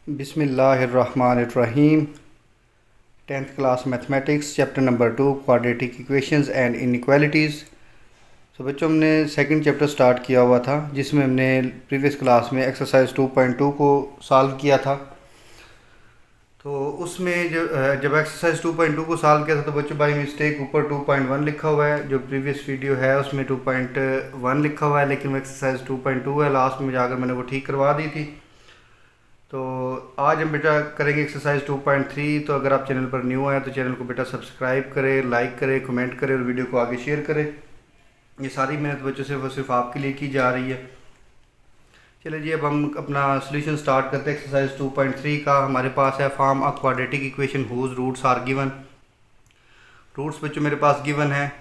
बिस्मिल्लाहिर्रहमानिर्रहीम। 10th class mathematics chapter number 2 quadratic equations and inequalities. तो बच्चों, हमने सेकंड चैप्टर स्टार्ट किया हुआ था जिसमें हमने प्रीवियस क्लास में एक्सरसाइज 2.2 को सॉल्व किया था। तो उसमें जब एक्सरसाइज 2.2 को सॉल्व किया था तो बच्चों बाई मिस्टेक ऊपर 2.1 लिखा हुआ है। जो प्रीवियस वीडियो है उसमें 2.1 लिखा हुआ है, लेकिन वो एक्सरसाइज 2.2 है। लास्ट में जाकर मैंने वो ठीक करवा दी थी। तो आज हम बेटा करेंगे एक्सरसाइज 2.3। तो अगर आप चैनल पर न्यू आए तो चैनल को बेटा सब्सक्राइब करें, लाइक करें, कमेंट करें और वीडियो को आगे शेयर करें। ये सारी मेहनत बच्चों से वो सिर्फ आपके लिए की जा रही है। चलिए जी, अब हम अपना सोल्यूशन स्टार्ट करते हैं एक्सरसाइज 2.3 का। हमारे पास है form a quadratic equation whose roots are given. Roots बच्चों मेरे पास गिवन है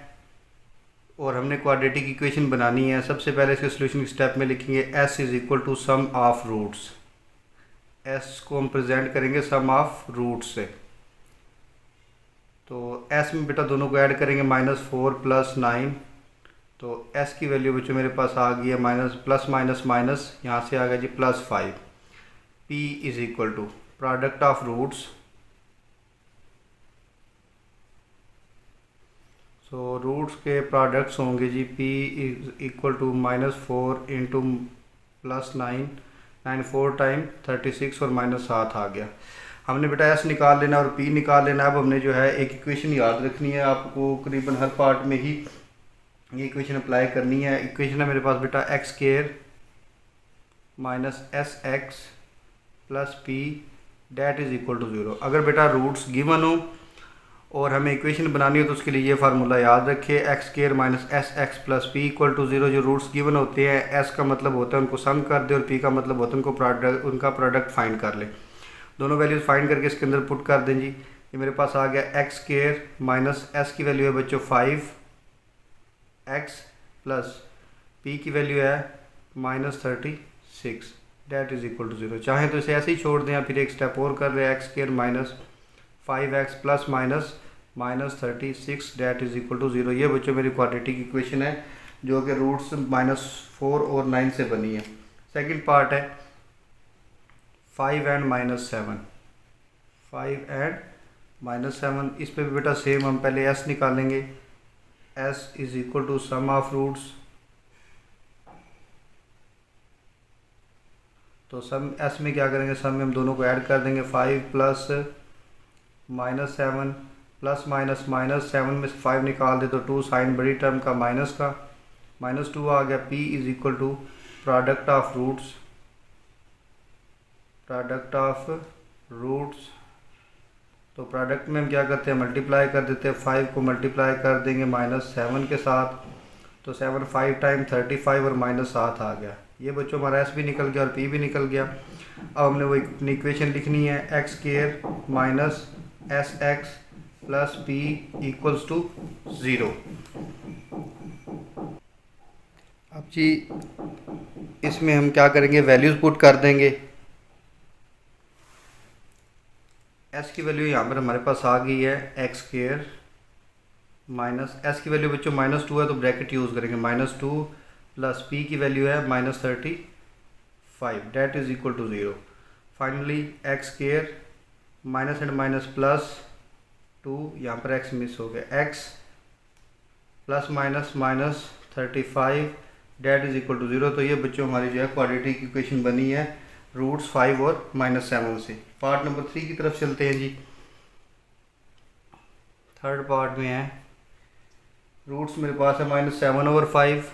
और हमने क्वाड्रेटिक इक्वेशन बनानी है। सबसे पहले इसके सोल्यूशन के स्टेप में लिखेंगे s is equal to sum of roots. s को हम प्रेजेंट करेंगे सम ऑफ रूट्स से। तो s में बेटा दोनों को ऐड करेंगे -4 + 9। तो s की वैल्यू बच्चों मेरे पास आ गई है प्लस माइनस माइनस, यहाँ से आ गया जी +5। p is equal to product of roots. So roots के प्रोडक्ट्स होंगे जी p is equal to -4 into +9, 9 4 time 36 और -7 आ गया। हमने बेटा s निकाल लेना और p निकाल लेना। अब हमने जो है एक इक्वेशन याद रखनी है, आपको करीबन हर पार्ट में ही ये इक्वेशन अप्लाई करनी है। इक्वेशन है मेरे पास बेटा x² - sx + p that is equal to 0। अगर बेटा रूट्स गिवन हो और हमें इक्वेशन बनानी हो तो उसके लिए ये फार्मूला याद रखिए, x² - sx + p = 0। जो रूट्स गिवन होते हैं, s का मतलब होता है उनको सम कर दे और p का मतलब होता है उनका प्रोडक्ट फाइंड कर ले। दोनों वैल्यूज़ फाइंड करके इसके अंदर पुट कर दें जी। ये मेरे पास आ गया x² - s की वैल्यू है बच्चों 5x + p की वैल्यू है -36 डेट इज़ इक्वल टू 0। चाहें तो इसे ऐसे ही छोड़ दें या फिर एक स्टेप और कर रहे हैं, x² - 5x + -36 date is equal to 0। ये बच्चों मेरी क्वाड्रेटिक इक्वेशन है जो कि रूट्स -4 और 9 से बनी है। सेकंड पार्ट है 5 and -7। 5 and -7, इस पे भी बेटा सेम हम पहले s निकालेंगे। s is equal to sum of roots. तो सम s में क्या करेंगे, सम में हम दोनों को ऐड कर देंगे। 5 + -7 प्लस माइनस माइनस, 7 में से 5 निकाल दे तो 2, साइन बड़ी टर्म का माइनस का -2 आ गया। p is equal to product of roots. Product of roots, तो प्रोडक्ट में हम क्या करते हैं, मल्टीप्लाई कर देते हैं। 5 को मल्टीप्लाई कर देंगे -7 के साथ, तो 7 5 टाइम 35 और -7 आ गया। ये बच्चों हमारा s भी निकल गया और p भी निकल गया। अब हमने वो अपनी इक्वेशन लिखनी है, x² - sx + p = 0। अब जी इसमें हम क्या करेंगे, वैल्यूज़ पुट कर देंगे। s की वैल्यू यहाँ पर हमारे पास आ गई है, x² - s की वैल्यू बच्चों -2 है तो ब्रैकेट यूज़ करेंगे। -2 + p की वैल्यू है -35 that is equal to 0। Finally x² minus and minus +2, यहाँ पर x मिस हो गया, x ± -35 that is equal to 0। तो ये बच्चों हमारी जो है क्वाड्रेटिक इक्वेशन बनी है रूट्स 5 और -7 से। पार्ट नंबर 3 की तरफ चलते हैं जी। थर्ड पार्ट में है, रूट्स मेरे पास है -7/5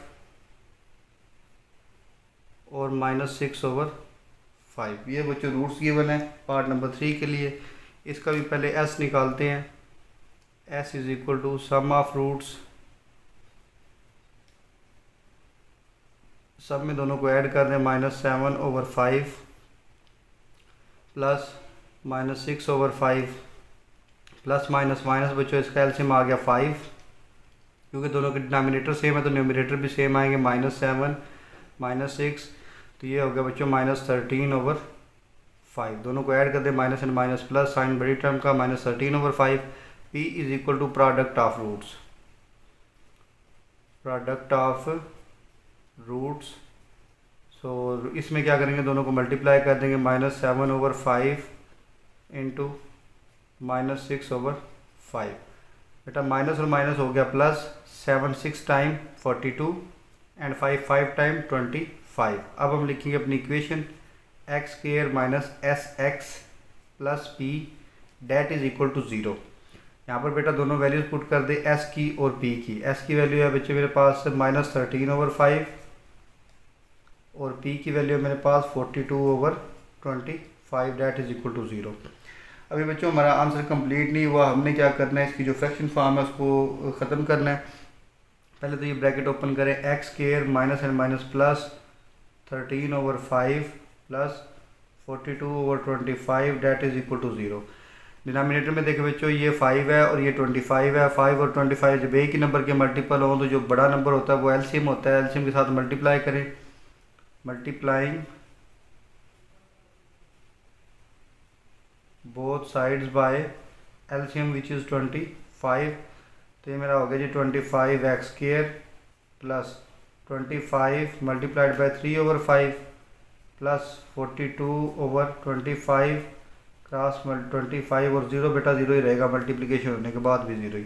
और -6/5। ये बच्चों रूट्स गिवन है पार्ट नंबर 3 के लिए। इसका भी पहले s निकालते हैं। s is equal to sum of roots. सब में दोनों को ऐड कर दें, -7/5 प्लस -6/5 प्लस माइनस माइनस बच्चों इसका एलसीएम आ गया 5, क्योंकि दोनों के डिनोमिनेटर सेम है तो न्यूमरेटर भी सेम आएंगे, -7 -6, तो ये हो गया बच्चों -13/5। दोनों को ऐड कर दें, minus and minus plus, sign बड़ी टर्म का -13/5। p is equal to product of roots. Product of roots so इसमें क्या करेंगे, दोनों को मल्टीप्लाई कर देंगे, -7/5 इंटू -6/5। बेटा माइनस और माइनस हो गया प्लस, 7 6 टाइम 42 एंड 5 5 टाइम 25। अब हम लिखेंगे अपनी equation x² minus SX plus P that is equal to 0। यहाँ पर बेटा दोनों वैल्यूज़ पुट कर दे, S की और P की। S की वैल्यू है बच्चे मेरे पास -13/5 और P की वैल्यू है मेरे पास 42/25 डेट इज़ इक्वल टू 0। अभी बच्चों हमारा आंसर कंप्लीट नहीं हुआ, हमने क्या करना है, इसकी जो फ्रैक्शन फॉर्म है उसको ख़त्म करना है। पहले तो ये ब्रैकेट ओपन करें, x² minus and minus plus 13/5 plus 42/25 that is equal to 0। Denominator में देखें बच्चों ये 5 है और ये 25 है। 5 और 25 जब एक ही नंबर के मल्टीपल हों तो जो बड़ा नंबर होता है वो एलसीएम होता है, एलसीएम के साथ मल्टीप्लाई करें, multiplying both sides by LCM which is 25। तो ये मेरा हो गया जी 25x² plus 25 multiplied by 3/5 plus 42/25 cross 25 और 0 बेटा 0 ही रहेगा, मल्टीप्लिकेशन होने के बाद भी 0 ही।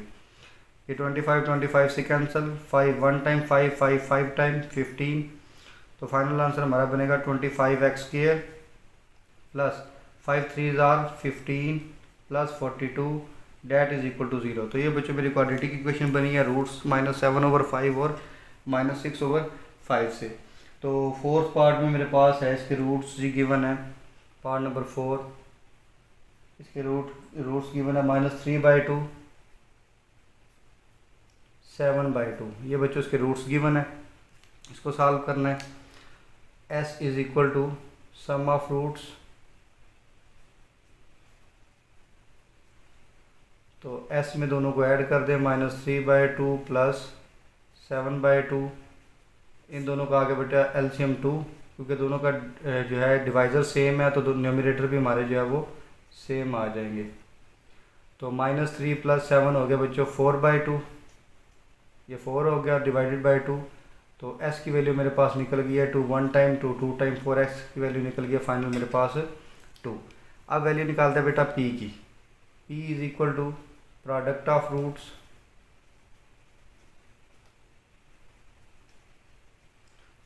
ये 25 से कैंसिल, 5 1 टाइम 5 5 5 टाइम 15। तो फाइनल आंसर हमारा बनेगा 25x² plus 5 3 15 plus 42 that is equal to 0। तो ये बच्चों मेरी क्वाड्रेटिक इक्वेशन बनी है रूट्स -7/5 और -6/5 से। तो फोर्थ पार्ट में मेरे पास है इसके रूट्स जी गिवन है, पार्ट नंबर 4, इसके रूट्स गिवन है -3/2 7/2। ये बच्चों इसके रूट्स गिवन है, इसको सॉल्व करना है। s is equal to sum of roots, तो s में दोनों को ऐड कर दें, -3/2 प्लस 7/2। इन दोनों का आगे बेटा एलसीएम 2, क्योंकि दोनों का जो है डिवाइज़र सेम है तो न्यूमरेटर भी हमारे जो है वो सेम आ जाएंगे। तो -3 प्लस 7 हो गया बच्चों 4/2, ये 4 हो गया डिवाइडेड बाई 2। तो s की वैल्यू मेरे पास निकल गई है 2 1 टाइम 2 2 टाइम 4x की वैल्यू निकल गई है, फाइनल मेरे पास 2। अब वैल्यू निकालते हैं बेटा p की। p is equal to product of roots,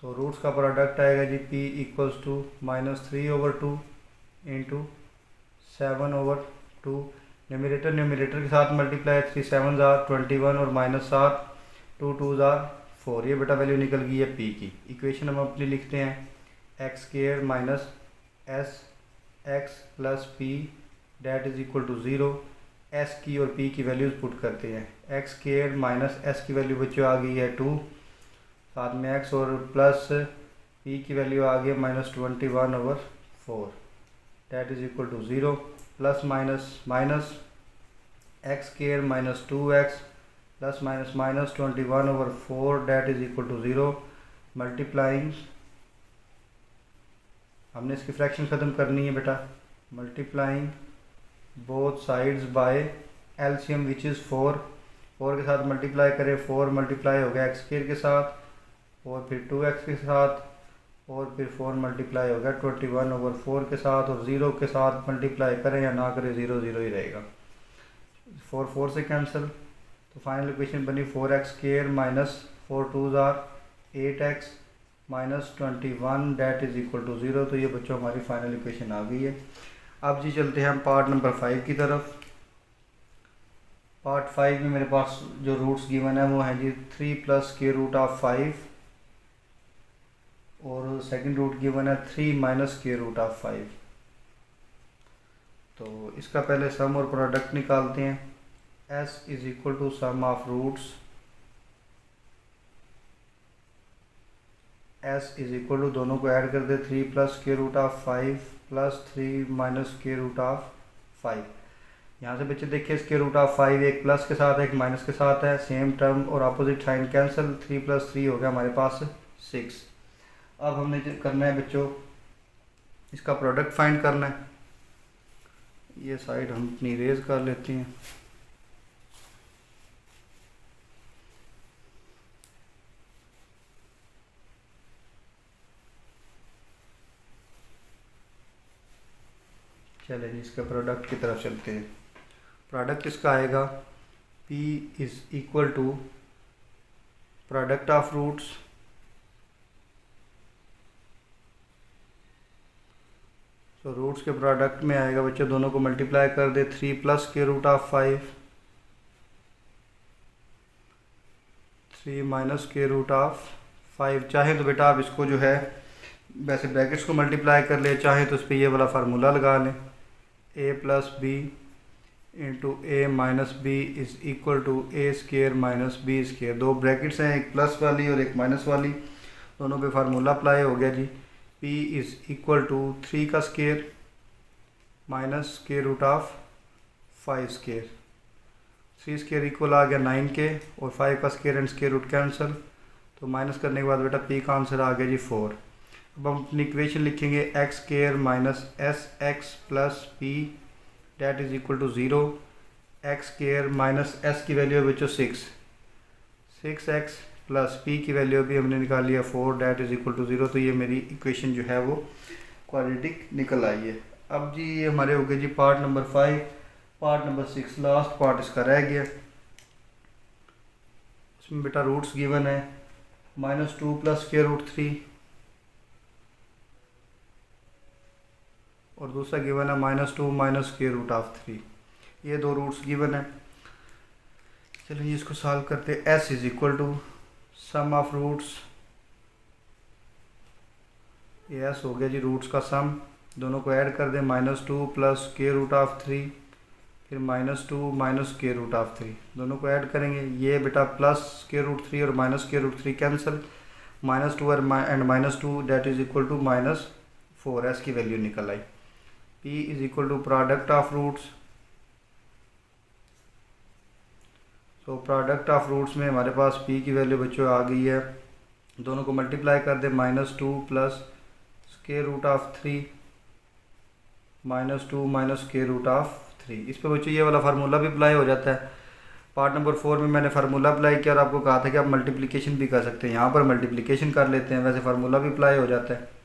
तो रूट्स का प्रोडक्ट आएगा जी p equals to -3/2 into 7/2। Numerator के साथ मल्टीप्लाई, 3 7 21 और -7 2 2 4। ये बेटा वैल्यू निकल गई है p की। इक्वेशन हम अपनी लिखते हैं x² minus SX plus p that is equal to 0। s की और p की वैल्यूज़ पुट करते हैं, x² माइनस s की वैल्यू बच्चों आ गई है 2, साथ में x और प्लस p की वैल्यू आ गई है -21/4 that is equal to 0, plus minus x² minus 2x plus minus 21/4 that is equal to 0, multiplying, हमने इसकी फ्रैक्शन ख़त्म करनी है बेटा, multiplying both sides by LCM which is 4 के साथ मल्टीप्लाई करें, 4 मल्टीप्लाई हो गया x² के साथ और फिर 2x के साथ और फिर 4 मल्टीप्लाई हो गया 21/4 के साथ, और 0 के साथ मल्टीप्लाई करें या ना करें 0 0 ही रहेगा, 4 4 से कैंसिल। तो फाइनल इक्वेशन बनी 4x² minus 4 2 8x minus 21 that is equal to 0। तो ये बच्चों हमारी फाइनल इक्वेशन आ गई है। अब जी चलते हैं हम पार्ट नंबर 5 की तरफ। पार्ट 5 में मेरे पास जो रूट्स गिवन है वो हैं जी 3 प्लस √5 और सेकंड रूट गिवन है 3 माइनस √5। तो इसका पहले सम और प्रोडक्ट निकालते हैं। s is equal to sum of roots, s is equal to दोनों को ऐड कर दे 3 प्लस √5 प्लस 3 माइनस √5। यहाँ से बच्चे देखिए इसके √5 एक प्लस के साथ है एक माइनस के साथ है, सेम टर्म और अपोजिट साइन कैंसिल, 3 प्लस 3 हो गया हमारे पास 6। अब हमने करना है बच्चों इसका प्रोडक्ट फाइंड करना है। ये साइड हम अपनी इरेज कर लेते हैं। चलें जी, इसका प्रोडक्ट की तरफ चलते हैं। प्रोडक्ट इसका आएगा P is equal to product of roots तो रूट्स के प्रोडक्ट में आएगा बच्चों, दोनों को मल्टीप्लाई कर दे 3 plus square root of 5, 3 minus square root of 5। चाहे तो बेटा आप इसको जो है वैसे ब्रैकेट्स को मल्टीप्लाई कर ले, चाहे तो उस पर ये वाला फार्मूला लगा लें, a plus B into A minus B is equal to A square minus B square. दो ब्रैकेट्स हैं, एक प्लस वाली और एक माइनस वाली, दोनों पे फार्मूला अप्लाई हो गया जी। p इज़ इक्वल टू 3 का square minus square root of 5 square. 3 square equal आ गया 9 के, और 5 का square and square root cancel, तो माइनस करने के बाद बेटा p का आंसर आ गया जी 4। अब हम अपनी इक्वेशन लिखेंगे x square minus S x plus P that is equal to 0। X square minus S की वैल्यू है बच्चों 6x प्लस पी की वैल्यू भी हमने निकाल लिया 4 डैट इज़ इक्वल टू 0। तो ये मेरी इक्वेशन जो है वो क्वाड्रेटिक निकल आई है। अब जी ये हमारे हो गए जी part number 5। Part number 6 last part इसका रह गया। उसमें बेटा रूट्स गिवन है -2 प्लस स्क्वायर रूट 3, और दूसरा गिवन है -2 माइनस स्क्वायर रूट ऑफ 3। ये दो रूट्स गिवन है। चलिए इसको सॉल्व करते हैं। s is equal to sum of roots, ये s हो गया जी रूट्स का सम, दोनों को ऐड कर दें -2 प्लस स्क्वायर रूट ऑफ 3, फिर -2 माइनस स्क्वायर रूट ऑफ 3, दोनों को ऐड करेंगे। ये बेटा प्लस स्क्वायर रूट 3 और minus square root 3 cancel, -2 and -2 that is equal to -4। s की वैल्यू निकल आई। p is equal to product of roots, तो प्रोडक्ट ऑफ रूट्स में हमारे पास p की वैल्यू बच्चों आ गई है, दोनों को मल्टीप्लाई कर दे -2 plus square root of 3 -2 minus square root of 3। इस पर बच्चों ये वाला फार्मूला भी अप्लाई हो जाता है। पार्ट नंबर 4 में मैंने फार्मूला अप्लाई किया और आपको कहा था कि आप मल्टीप्लिकेशन भी कर सकते हैं, यहाँ पर मल्टीप्लिकेशन कर लेते हैं, वैसे फार्मूला भी अप्लाई हो जाता है।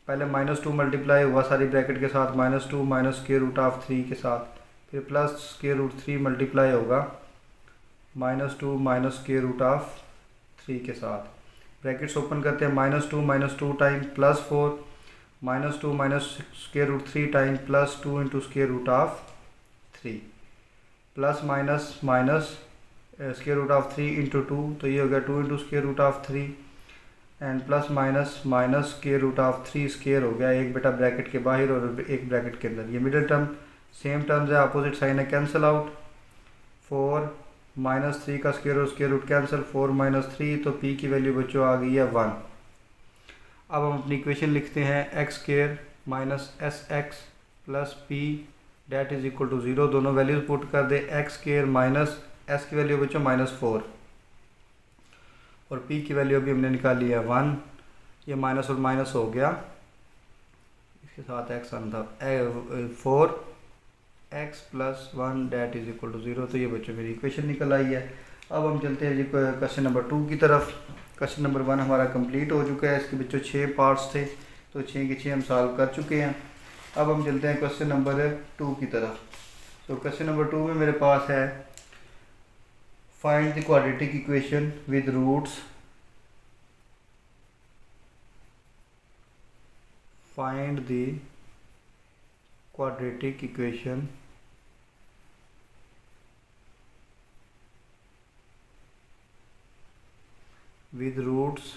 पहले -2 मल्टीप्लाई हुआ सारी ब्रैकेट के साथ -2 माइनस स्क्वायर रूट ऑफ 3 के साथ, फिर प्लस स्क्वायर रूट 3 मल्टीप्लाई होगा -2 माइनस स्क्वायर रूट ऑफ 3 के साथ। ब्रैकेट्स ओपन करते हैं, -2 time +4 -2 minus square root 3 time +2 into square root of 3, plus minus minus square root of 3 into 2, तो ये हो गया 2 into square root of 3, and plus minus minus square root of 3 square हो गया, एक बेटा ब्रैकेट के बाहर और एक ब्रैकेट के अंदर। ये मिडिल टर्म सेम टर्म्स है, अपोजिट साइन है, कैंसिल आउट। 4 -3 का स्क्वायर और स्क्वायर रूट कैंसिल, 4 - 3, तो p की वैल्यू बच्चों आ गई है 1। अब हम अपनी इक्वेशन लिखते हैं x square minus S x plus P that is equal to 0। दोनों वैल्यूज पुट कर दे, एक्स स्क्वायर माइनस एस की वैल्यू बच्चों -4 और p की वैल्यू अभी हमने निकाली है 1। ये माइनस और माइनस हो गया, इसके साथ x आना था 4x + 1 that is equal to 0। तो ये बच्चों मेरी इक्वेशन निकल आई है। अब हम चलते हैं जी क्वेश्चन नंबर 2 की तरफ। क्वेश्चन नंबर 1 हमारा कंप्लीट हो चुका है, इसके बच्चों 6 पार्ट्स थे, तो 6 के 6 हम सॉल्व कर चुके हैं। अब हम चलते हैं क्वेश्चन नंबर 2 की तरफ। तो क्वेश्चन नंबर 2 में मेरे पास है find the quadratic equation with roots, find the quadratic equation with roots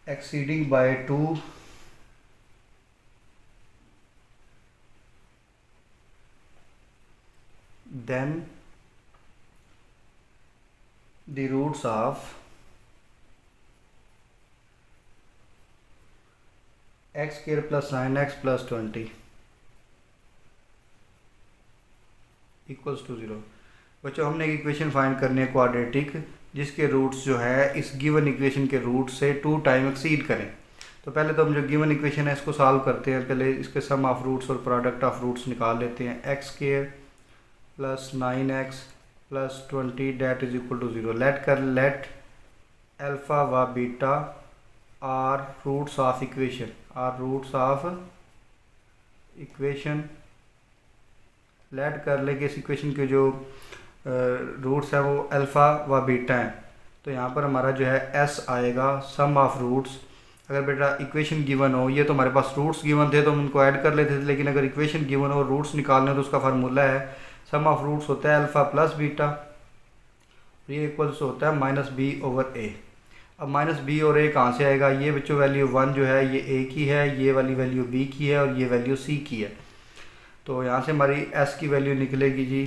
exceeding by 2 then the roots of x square plus 9x plus 20 equals to 0। बच्चों हमने एक इक्वेशन फाइंड करनी है क्वाड्रेटिक, जिसके रूट्स जो है इस गिवन इक्वेशन के रूट से 2 टाइम एक्सीड करें। तो पहले तो हम जो गिवन इक्वेशन है इसको सॉल्व करते हैं। पहले इसके सम ऑफ रूट्स और प्रोडक्ट ऑफ रूट्स निकाल लेते हैं। X square plus 9x plus 20 that is equal to 0। Let alpha व beta are roots of equation, are roots of equation. Let कर ले कि इस इक्वेशन के जो रूट्स हैं वो अल्फ़ा व बीटा हैं। तो यहाँ पर हमारा जो है एस आएगा, सम ऑफ रूट्स। अगर बेटा इक्वेशन गिवन हो, ये तो हमारे पास रूट्स गिवन थे तो हम उनको ऐड कर लेते थे, लेकिन अगर इक्वेशन गिवन हो रूट्स निकालने हो तो उसका फार्मूला है सम ऑफ रूट्स होता है अल्फ़ा प्लस बीटा, ये इक्वल्स होता है माइनस बी ओवर ए। अब माइनस बी और ए कहाँ से आएगा? ये बच्चों वैल्यू 1 जो है ये ए की है, ये वाली वैल्यू बी की है और ये वैल्यू सी की है। तो यहाँ से हमारी एस की वैल्यू निकलेगी जी,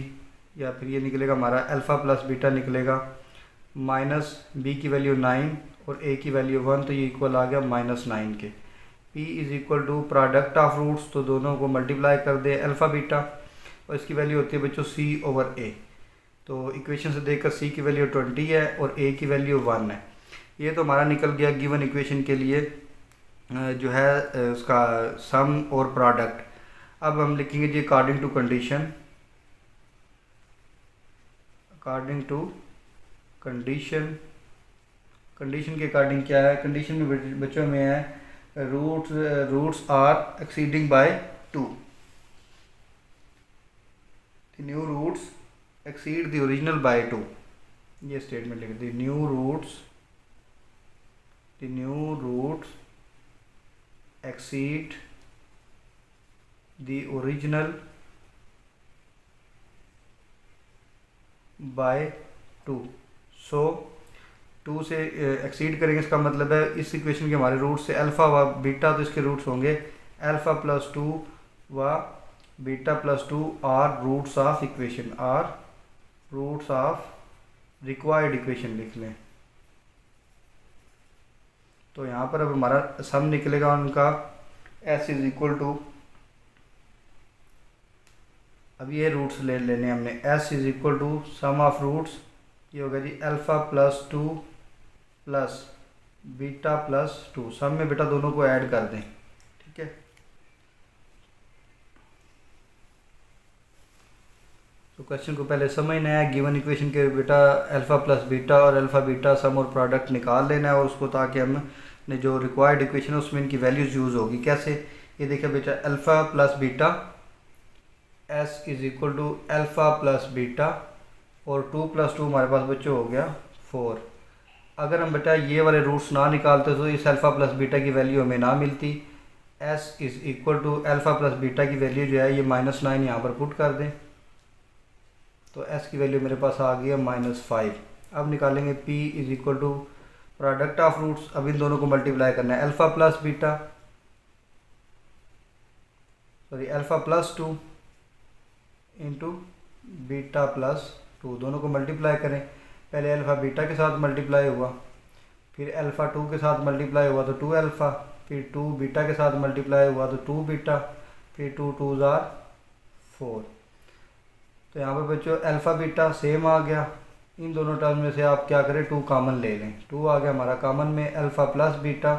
या फिर ये निकलेगा हमारा अल्फ़ा प्लस बीटा निकलेगा, माइनस बी की वैल्यू 9 और ए की वैल्यू 1, तो ये इक्वल आ गया -9 के। P is equal to product of roots, तो दोनों को मल्टीप्लाई कर दे अल्फ़ा बीटा, और इसकी वैल्यू होती है बच्चों C ओवर A। तो इक्वेशन से देखकर C की वैल्यू 20 है और A की वैल्यू 1 है। ये तो हमारा निकल गया गिवन इक्वेशन के लिए जो है उसका सम और प्रोडक्ट। अब हम लिखेंगे जी according to condition, according to condition. Condition के अकॉर्डिंग क्या है? कंडीशन में बच्चों में है roots are exceeding by 2, the new roots exceed the original by 2। ये स्टेटमेंट लिख दी, new roots exceed the original by 2। So 2 से एक्सीड करेंगे, इसका मतलब है इस इक्वेशन के हमारे रूट से अल्फ़ा व बीटा, तो इसके रूट्स होंगे अल्फ़ा प्लस 2 व beta plus 2 are roots of equation, are roots of required equation लिख लें। तो यहाँ पर अब हमारा सम निकलेगा उनका एस इज इक्वल टू, अब ये रूट्स ले लेने हमने, s is equal to sum of roots, ये होगा जी alpha plus 2 plus beta plus 2। Sum में बेटा दोनों को ऐड कर दें, ठीक है। तो क्वेश्चन को पहले समझना है, गिवन इक्वेशन के बेटा अल्फ़ा प्लस बीटा और अल्फ़ा बीटा सम और प्रोडक्ट निकाल लेना है, और उसको ताकि हमने जो रिक्वायर्ड इक्वेशन है उसमें इनकी वैल्यूज़ यूज़ होगी। कैसे? ये देखिए बेटा alpha plus beta, S is equal to alpha plus beta, और 2 प्लस 2 हमारे पास बच्चों हो गया 4। अगर हम बेटा ये वाले रूट्स ना निकालते तो इस अल्फ़ा प्लस बीटा की वैल्यू हमें ना मिलती। S is equal to alpha plus beta की वैल्यू जो है ये -9 यहाँ पर पुट कर दें, तो s की वैल्यू मेरे पास आ गई है -5। अब निकालेंगे p is equal to product of roots, अब इन दोनों को मल्टीप्लाई करना है, alpha plus beta, sorry alpha plus 2 into beta plus 2, दोनों को मल्टीप्लाई करें। पहले अल्फ़ा बीटा के साथ मल्टीप्लाई हुआ, फिर अल्फ़ा 2 के साथ मल्टीप्लाई हुआ तो 2 अल्फ़ा, फिर 2 बीटा के साथ मल्टीप्लाई हुआ तो 2 बीटा, फिर 2 2 ज़ार 4। तो यहाँ पर बच्चों अल्फ़ा बीटा सेम आ गया। इन दोनों टर्म में से आप क्या करें, 2 कॉमन ले लें, 2 आ गया हमारा कॉमन में, अल्फ़ा प्लस बीटा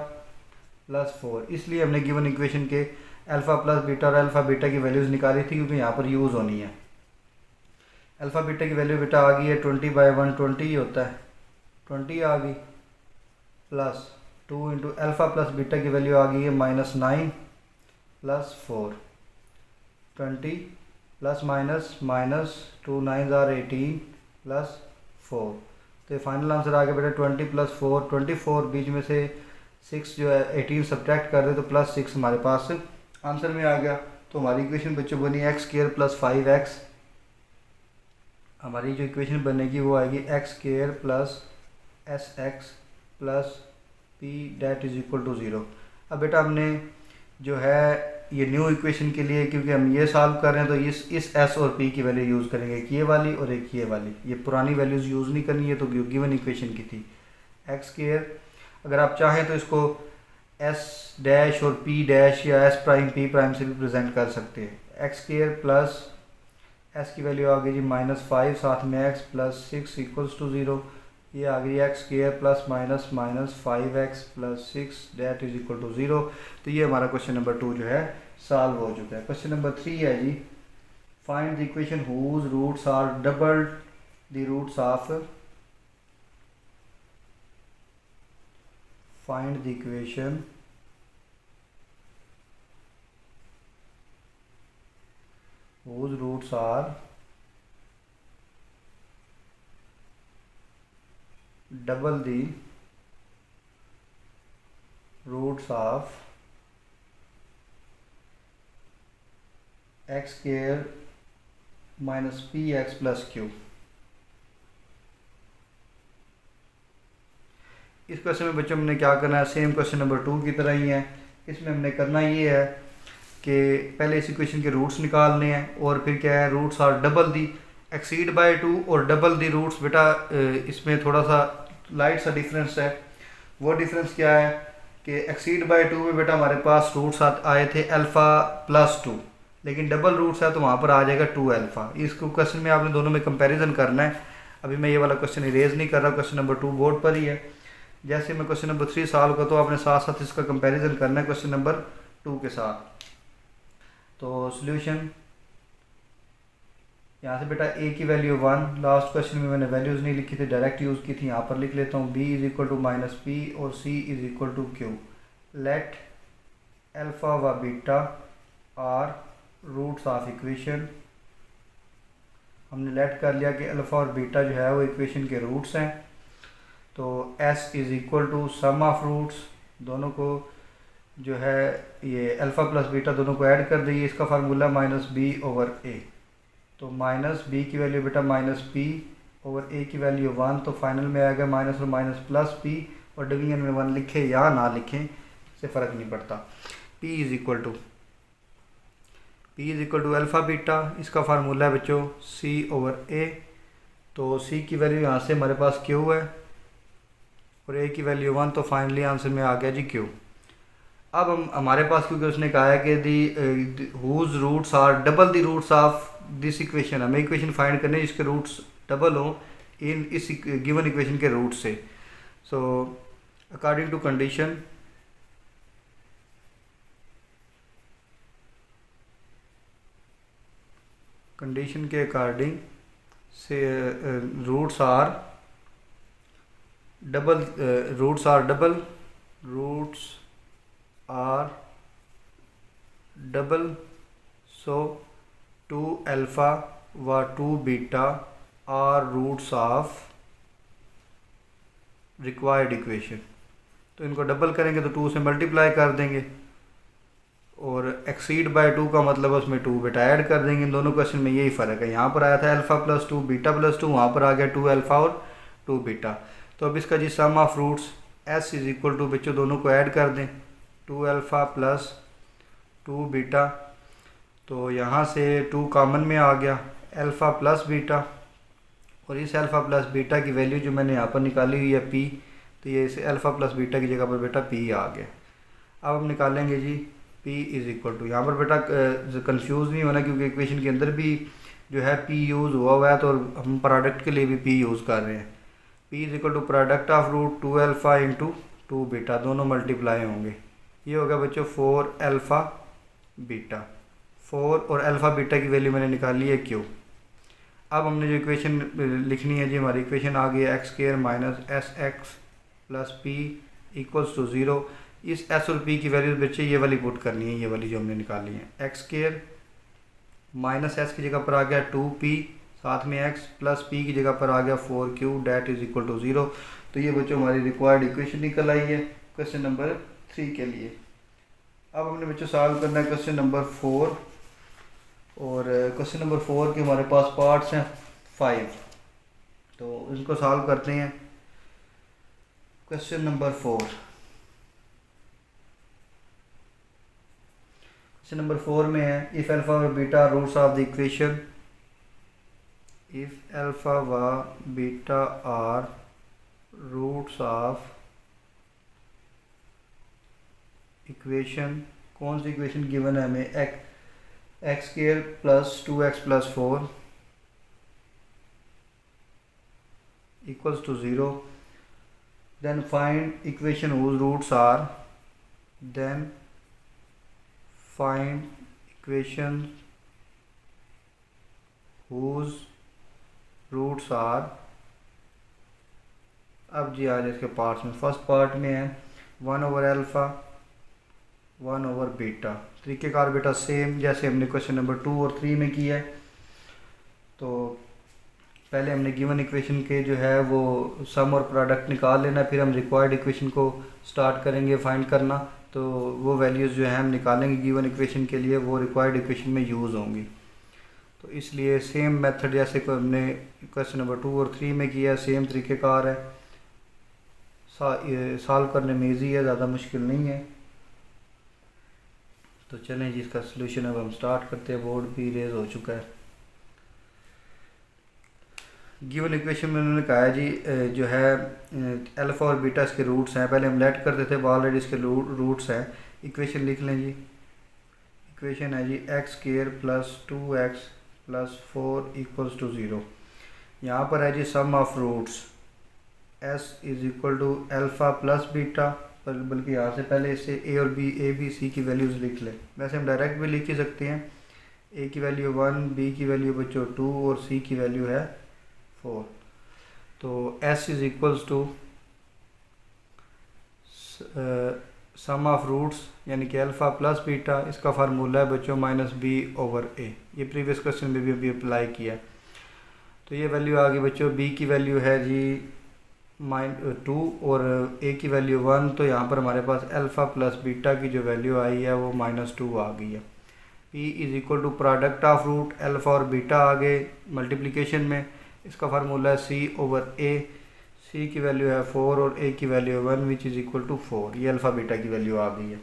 प्लस 4। इसलिए हमने गिवन इक्वेशन के अल्फ़ा प्लस बीटा और अल्फ़ा बीटा की वैल्यूज़ निकाली थी, क्योंकि यहाँ पर यूज़ होनी है। अल्फ़ा बीटा की वैल्यू बेटा आ गई है 20/1 20 ही होता है, 20 आ गई, plus 2 into alpha plus beta की वैल्यू आ गई है -9 प्लस 4, 20 प्लस माइनस 2 9 ज़ार 18 प्लस 4। तो फाइनल आंसर आ गया बेटा 20 प्लस 4, 24, बीच में से 6 जो है 18 सब्ट्रैक्ट कर दे तो +6 हमारे पास आंसर में आ गया। तो हमारी इक्वेशन बच्चों बनी x² प्लस 5x। हमारी जो इक्वेशन बनेगी वो आएगी x² plus sx plus p that is equal to 0। अब बेटा हमने जो है ये न्यू इक्वेशन के लिए, क्योंकि हम ये सॉल्व कर रहे हैं, तो इस s और p की वैल्यू यूज़ करेंगे, एक ये वाली और एक ये वाली। ये पुरानी वैल्यूज़ यूज़ नहीं करनी है, तो गिवन इक्वेशन की थी x²। अगर आप चाहें तो इसको s डैश और p डैश या s प्राइम p प्राइम से भी प्रेजेंट कर सकते हैं। x² प्लस s की वैल्यू आ गई जी -5, साथ में x प्लस 6 इक्वल्स टू 0। ये आ गई x² plus -5x plus 6 that is equal to 0। तो ये हमारा क्वेश्चन नंबर 2 जो है सॉल्व हो चुका है। क्वेश्चन नंबर 3 है जी, find the equation whose roots are double the roots of find the equation whose roots are double the roots of x square minus px plus q। इस question में बच्चों हमने क्या करना है, सेम क्वेश्चन नंबर 2 की तरह ही है। इसमें हमने करना ये है कि पहले इस इक्वेशन के रूट्स निकालने हैं और फिर क्या है, roots are double the exceed by 2 और डबल दी रूट्स। बेटा इसमें थोड़ा सा लाइट सा डिफरेंस है। वो डिफरेंस क्या है कि एक्सीड बाय 2 में बेटा हमारे पास रूट्स आए थे अल्फ़ा प्लस 2, लेकिन डबल रूट्स है तो वहाँ पर आ जाएगा 2 अल्फ़ा। इसको क्वेश्चन में आपने दोनों में कंपैरिजन करना है। अभी मैं ये वाला क्वेश्चन इरेज नहीं कर रहा, क्वेश्चन नंबर 2 बोर्ड पर ही है। जैसे मैं क्वेश्चन नंबर 3 सॉल्व का तो आपने साथ साथ इसका कंपैरिजन करना है क्वेश्चन नंबर 2 के साथ। तो सॉल्यूशन यहाँ से बेटा a की वैल्यू 1, लास्ट क्वेश्चन में मैंने वैल्यूज़ नहीं लिखी थी, डायरेक्ट यूज़ की थी, यहाँ पर लिख लेता हूँ। b is equal to minus p और c is equal to q. Let alpha व beta are roots of equation. हमने लेट कर लिया कि अल्फ़ा और बीटा जो है वो इक्वेशन के रूट्स हैं। तो s is equal to sum of roots, दोनों को जो है ये अल्फ़ा प्लस बीटा दोनों को ऐड कर दिए। इसका फार्मूला माइनस बी ओवर ए। तो माइनस बी की वैल्यू बेटा माइनस पी ओवर ए की वैल्यू 1। तो फाइनल में आएगा माइनस और माइनस प्लस पी, और डिवीजन में 1 लिखें या ना लिखें इससे फ़र्क नहीं पड़ता। p is equal to alpha beta, इसका फार्मूला है बच्चों c ओवर a। तो c की वैल्यू यहाँ से हमारे पास q है और a की वैल्यू 1, तो फाइनली आंसर में आ गया जी q। अब हम हमारे पास, क्योंकि उसने कहा है कि the whose roots are double the roots of this equation, हमें इक्वेशन फाइंड करने जिसके रूट्स डबल हो इन इस गिवन इक्वेशन के रूट से। सो अकॉर्डिंग टू कंडीशन के अकॉर्डिंग से roots are double so 2 alpha व 2 beta are roots of required equation. तो इनको डबल करेंगे तो 2 से मल्टीप्लाई कर देंगे, और एक्सीड बाय 2 का मतलब है उसमें 2 बेटा ऐड कर देंगे। इन दोनों क्वेश्चन में यही फ़र्क है। यहाँ पर आया था अल्फ़ा प्लस 2 बीटा प्लस 2, वहाँ पर आ गया 2 अल्फ़ा और 2 बीटा। तो अब इसका जी sum of roots s is equal to, बच्चों दोनों को ऐड कर दें, 2 अल्फ़ा प्लस 2 बीटा। तो यहाँ से 2 कॉमन में आ गया, अल्फ़ा प्लस बीटा, और इस अल्फ़ा प्लस बीटा की वैल्यू जो मैंने यहाँ पर निकाली हुई है p, तो ये इस अल्फ़ा प्लस बीटा की जगह पर बेटा p आ गया। अब हम निकालेंगे जी p इज़ इक्वल टू, यहाँ पर बेटा कंफ्यूज नहीं होना क्योंकि इक्वेशन के अंदर भी जो है p यूज़ हुआ है, तो हम प्रोडक्ट के लिए भी p यूज़ कर रहे हैं। p is equal to product of root 2 alpha into 2 beta, दोनों मल्टीप्लाई होंगे। ये होगा बच्चों 4 अल्फ़ा बीटा। 4 और अल्फ़ा बीटा की वैल्यू मैंने निकाली है q। अब हमने जो इक्वेशन लिखनी है जी, हमारी इक्वेशन आ गई है x square minus S x plus p equals to 0। इस s और p की वैल्यू बच्चे ये वाली पुट करनी है, ये वाली जो हमने निकाली है। एक्स स्क्वायर माइनस एस की जगह पर आ गया 2p, साथ में x प्लस p की जगह पर आ गया 4q that is equal to 0। तो ये बच्चों हमारी रिक्वायर्ड इक्वेशन निकल आई है क्वेश्चन नंबर 3 के लिए। अब हमने बच्चों सॉल्व करना है क्वेश्चन नंबर 4, और क्वेश्चन नंबर 4 के हमारे पास पार्ट्स हैं 5। तो इनको सॉल्व करते हैं। क्वेश्चन नंबर 4, क्वेश्चन नंबर 4 में है इफ़ अल्फ़ा व beta roots of the equation, if alpha व beta are roots of equation. कौन सी इक्वेशन गिवन है हमें, x square plus 2x plus 4 equals to 0। Then find equation whose roots are, then find equation whose roots are. अब जी आज इसके parts में, फर्स्ट पार्ट में है 1 ओवर अल्फ़ा 1 ओवर बीटा। तरीक़ेकार बेटा सेम जैसे हमने क्वेश्चन नंबर 2 और 3 में किया है। तो पहले हमने गिवन इक्वेशन के जो है वो सम और प्रोडक्ट निकाल लेना, फिर हम रिक्वायर्ड इक्वेशन को स्टार्ट करेंगे फाइंड करना। तो वो वैल्यूज़ जो है हम निकालेंगे गिवन इक्वेशन के लिए, वो रिक्वायर्ड इक्वेशन में यूज़ होंगी। तो इसलिए सेम मेथड जैसे को हमने क्वेश्चन नंबर 2 और 3 में किया, सेम तरीक़ेकार है। सॉल्व करने में ईजी है, ज़्यादा मुश्किल नहीं है। तो चलें जी, इसका सलूशन अब हम स्टार्ट करते हैं। बोर्ड भी रेज हो चुका है। गिवन इक्वेशन में उन्होंने कहा है जी जो है अल्फ़ा और बीटा इसके रूट्स हैं। पहले हम लेट करते थे, ऑलरेडी इसके रूट्स हैं। इक्वेशन लिख लें जी। इक्वेशन है जी x square plus 2x plus 4 equals to 0। यहाँ पर है जी sum of roots s is equal to alpha plus beta, बल्कि यहाँ से पहले इसे ए बी सी की वैल्यूज़ लिख लें। वैसे हम डायरेक्ट भी लिख ही सकते हैं। a की वैल्यू 1, b की वैल्यू बच्चों 2 और c की वैल्यू है 4। तो s is equals to sum of roots यानी कि अल्फ़ा प्लस बीटा, इसका फार्मूला है बच्चों माइनस b ओवर a। ये प्रीवियस क्वेश्चन में भी अभी अप्लाई किया। तो ये वैल्यू आ गई बच्चों, b की वैल्यू है जी 2 और a की वैल्यू 1। तो यहाँ पर हमारे पास अल्फ़ा प्लस बीटा की जो वैल्यू आई है वो -2 आ गई है। p is equal to product of root alpha और बीटा आ गए मल्टीप्लिकेशन में, इसका फार्मूला है c ओवर a। c की वैल्यू है 4 और a की value 1 which is equal to 4। ये अल्फ़ा बीटा की वैल्यू आ गई है।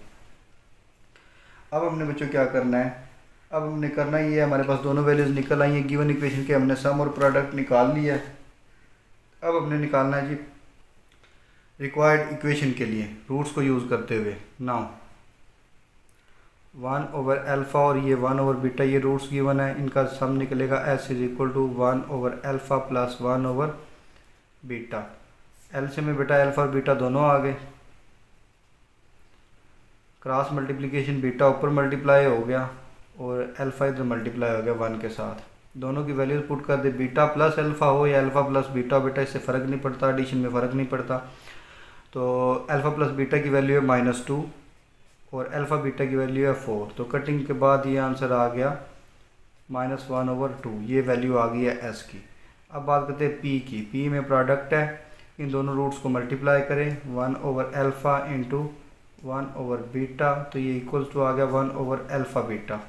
अब हमने बच्चों क्या करना है, अब हमने करना ये है, हमारे पास दोनों वैल्यूज़ निकल आई हैं गिवन इक्वेशन के, हमने सम और प्रोडक्ट निकाल लिया है। अब हमने निकालना है जी रिक्वायर्ड इक्वेशन के लिए रूट्स को यूज़ करते हुए। नाउ 1 ओवर अल्फ़ा और ये 1 ओवर बीटा, ये रूट्स गिवन है, इनका सम निकलेगा s is equal to 1 over alpha plus 1 over beta. LCM में बेटा अल्फ़ा और बीटा दोनों आ गए, क्रॉस मल्टीप्लिकेशन बीटा ऊपर मल्टीप्लाई हो गया और अल्फ़ा इधर मल्टीप्लाई हो गया 1 के साथ। दोनों की वैल्यूज़ पुट कर दे, बीटा प्लस अल्फ़ा हो या अल्फ़ा प्लस बीटा, बेटा इससे फ़र्क नहीं पड़ता, एडिशन में फ़र्क नहीं पड़ता। तो अल्फ़ा प्लस बीटा की वैल्यू है -2 और अल्फ़ा बीटा की वैल्यू है 4। तो कटिंग के बाद ये आंसर आ गया -1 ओवर 2। ये वैल्यू आ गई है s की। अब बात करते हैं p की। p में प्रोडक्ट है, इन दोनों रूट्स को मल्टीप्लाई करें, 1 over alpha into 1 over beta. तो ये इक्वल्स टू आ गया 1 over alpha beta.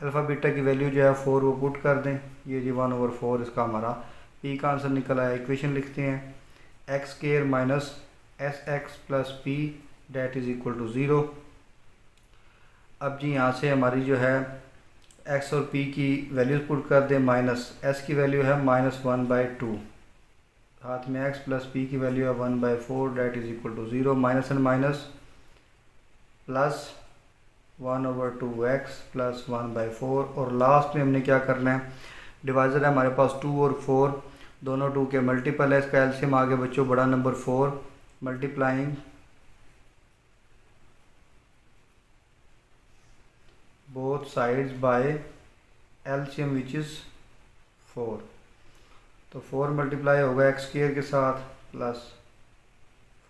Alpha beta की वैल्यू जो है 4 वो पुट कर दें, ये जी 1 ओवर 4 इसका हमारा p का आंसर निकल आया। इक्वेशन लिखते हैं x square minus S x plus P that is equal to 0। अब जी यहाँ से हमारी जो है x और p की वैल्यूज़ पुट कर दें, माइनस s की वैल्यू है -1/2, साथ में x प्लस p की वैल्यू है 1/4 that is equal to 0। Minus and minus plus 1 over 2x plus 1/4। और लास्ट में हमने क्या करना है, डिवाइज़र है हमारे पास 2 और 4, दोनों 2 के मल्टीपल है, इसका एलसीएम आ गया बच्चों बड़ा number 4 multiplying both sides by LCM which is 4। तो 4 मल्टीप्लाई होगा एक्स स्क्वायर के साथ प्लस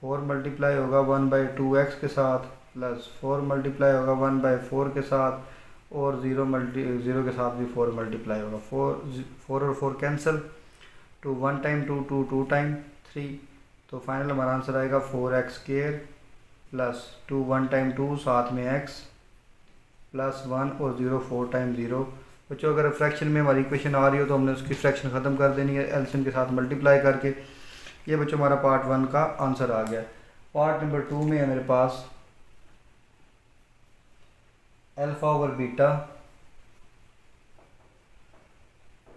4 मल्टीप्लाई होगा 1/2x के साथ प्लस 4 मल्टीप्लाई होगा 1/4 के साथ और 0 के साथ भी 4 मल्टीप्लाई होगा। 4 और 4 कैंसिल, 2 1 टाइम 2 2 2 टाइम 3। तो फाइनल हमारा आंसर आएगा 4x² प्लस 2 1 टाइम 2 साथ में x प्लस 1 और 0 4 टाइम 0। बच्चों अगर फ्रैक्शन में हमारी इक्वेशन आ रही हो तो हमने उसकी फ्रैक्शन ख़त्म कर देनी है एलसीएम के साथ मल्टीप्लाई करके। ये बच्चों हमारा पार्ट 1 का आंसर आ गया। पार्ट नंबर 2 में है मेरे पास alpha over beta,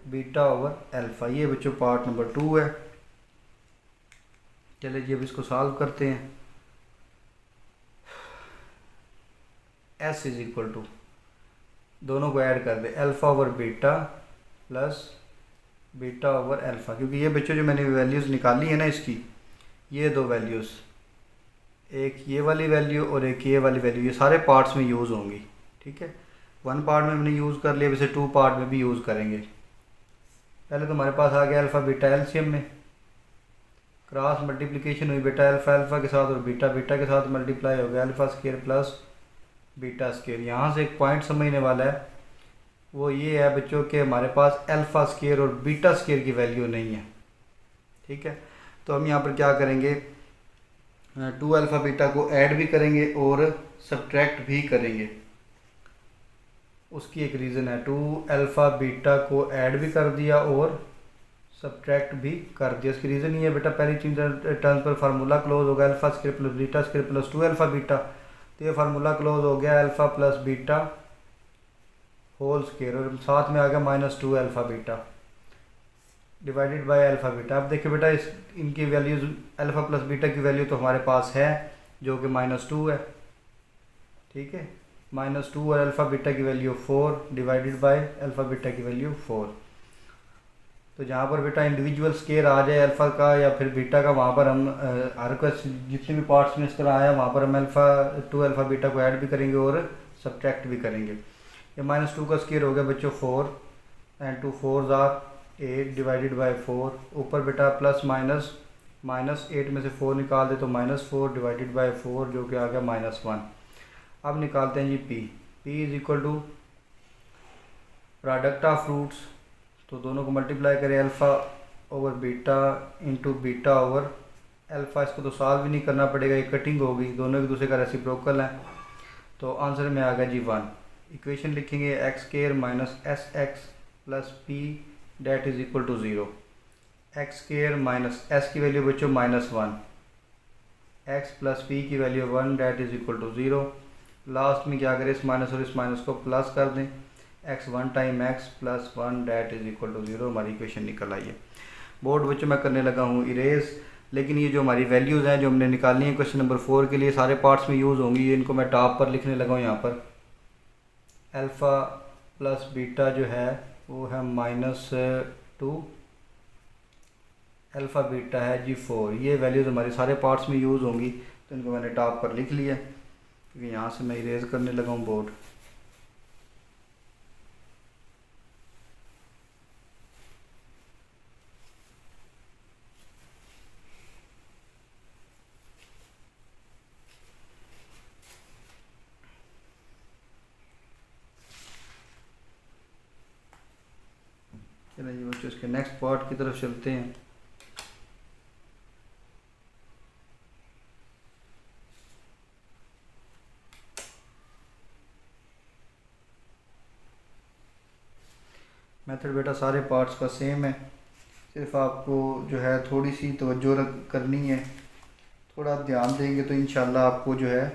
beta over alpha. ये बच्चों पार्ट नंबर 2 है। चलिए जी अब इसको सॉल्व करते हैं। s इज़ इक्वल टू, दोनों को ऐड कर दे, alpha over beta plus beta over alpha. क्योंकि ये बच्चों जो मैंने वैल्यूज़ निकाली है ना इसकी, ये दो वैल्यूज़, एक ये वाली वैल्यू और एक ये वाली वैल्यू, ये सारे पार्ट्स में यूज़ होंगी। ठीक है, 1 पार्ट में हमने यूज़ कर लिया, वैसे 2 पार्ट में भी यूज़ करेंगे। पहले तो हमारे पास आ गया अल्फ़ा बीटा एलसीएम में, क्रॉस मल्टीप्लिकेशन हुई बेटा अल्फ़ा अल्फ़ा के साथ और बीटा बीटा के साथ मल्टीप्लाई हो गया alpha square plus beta square. यहाँ से एक पॉइंट समझने वाला है, वो ये है बच्चों के हमारे पास अल्फ़ा स्क्वायर और बीटा स्क्वायर की वैल्यू नहीं है। ठीक है, तो हम यहाँ पर क्या करेंगे, 2 अल्फ़ा बीटा को ऐड भी करेंगे और सब्ट्रैक्ट भी करेंगे। उसकी एक रीज़न है, 2 अल्फ़ा बीटा को ऐड भी कर दिया और सब्ट्रैक्ट भी कर दिया। इसकी रीज़न ये है बेटा, पहली चीज टर्म्स पर फार्मूला क्लोज होगा alpha square plus beta square plus 2 alpha beta, तो ये फार्मूला क्लोज हो गया alpha plus beta whole square और साथ में आ गया -2 alpha beta divided by alpha beta. अब देखिए बेटा इस इनकी वैल्यूज़ अल्फ़ा प्लस बीटा की वैल्यू तो हमारे पास है जो कि -2 है। ठीक है, -2 और अल्फ़ा बीटा की value 4 divided by alpha beta की वैल्यू 4। तो जहाँ पर बेटा इंडिविजुअल स्केयर आ जाए अल्फ़ा का या फिर बीटा का, वहाँ पर हम हर का जितने भी पार्ट्स में इस तरह आया वहाँ पर हम 2 अल्फ़ा बीटा को ऐड भी करेंगे और सब्ट्रैक्ट भी करेंगे। ये -2 का स्केयर हो गया बच्चों 4 and 2 4s are 8 divided by 4। ऊपर बेटा प्लस माइनस -8 में से 4 निकाल दे तो -4 डिवाइडेड बाय 4 जो कि आ गया -1। अब निकालते हैं जी P is equal to product of roots, तो दोनों को मल्टीप्लाई करें alpha over beta into beta over alpha. इसको तो सॉल्व भी नहीं करना पड़ेगा, ये कटिंग होगी, दोनों एक दूसरे का रेसिप्रोकल है। तो आंसर में आ गया जी 1। इक्वेशन लिखेंगे x square minus S x plus p that is equal to 0। X square minus S की वैल्यू बच्चों -1, एक्स प्लस पी की value 1 that is equal to 0। Last में क्या करें, इस माइनस और इस माइनस को प्लस कर दें, x 1 time x plus 1 that is equal to 0। हमारी इक्वेशन निकल आई है। बोर्ड बच्चों मैं करने लगा हूँ इरेज, लेकिन ये जो हमारी वैल्यूज़ हैं जो हमने निकालनी है क्वेश्चन नंबर 4 के लिए सारे पार्ट्स में यूज़ होंगी, ये इनको मैं टॉप पर लिखने लगा हूँ। यहाँ पर अल्फ़ा प्लस बीटा जो है वो है -2, अल्फ़ा बीटा है जी 4। ये वैल्यूज़ हमारे सारे पार्ट्स में यूज़ होंगी, तो इनको मैंने टॉप पर लिख लिया क्योंकि यहाँ से मैं इरेज करने लगा हूँ बोर्ड। चलिए जी बच्चों इसके नेक्स्ट पार्ट की तरफ चलते हैं। मेथड बेटा सारे पार्ट्स का सेम है, सिर्फ आपको जो है थोड़ी सी तवज्जो करनी है, थोड़ा ध्यान देंगे तो इंशाल्लाह आपको जो है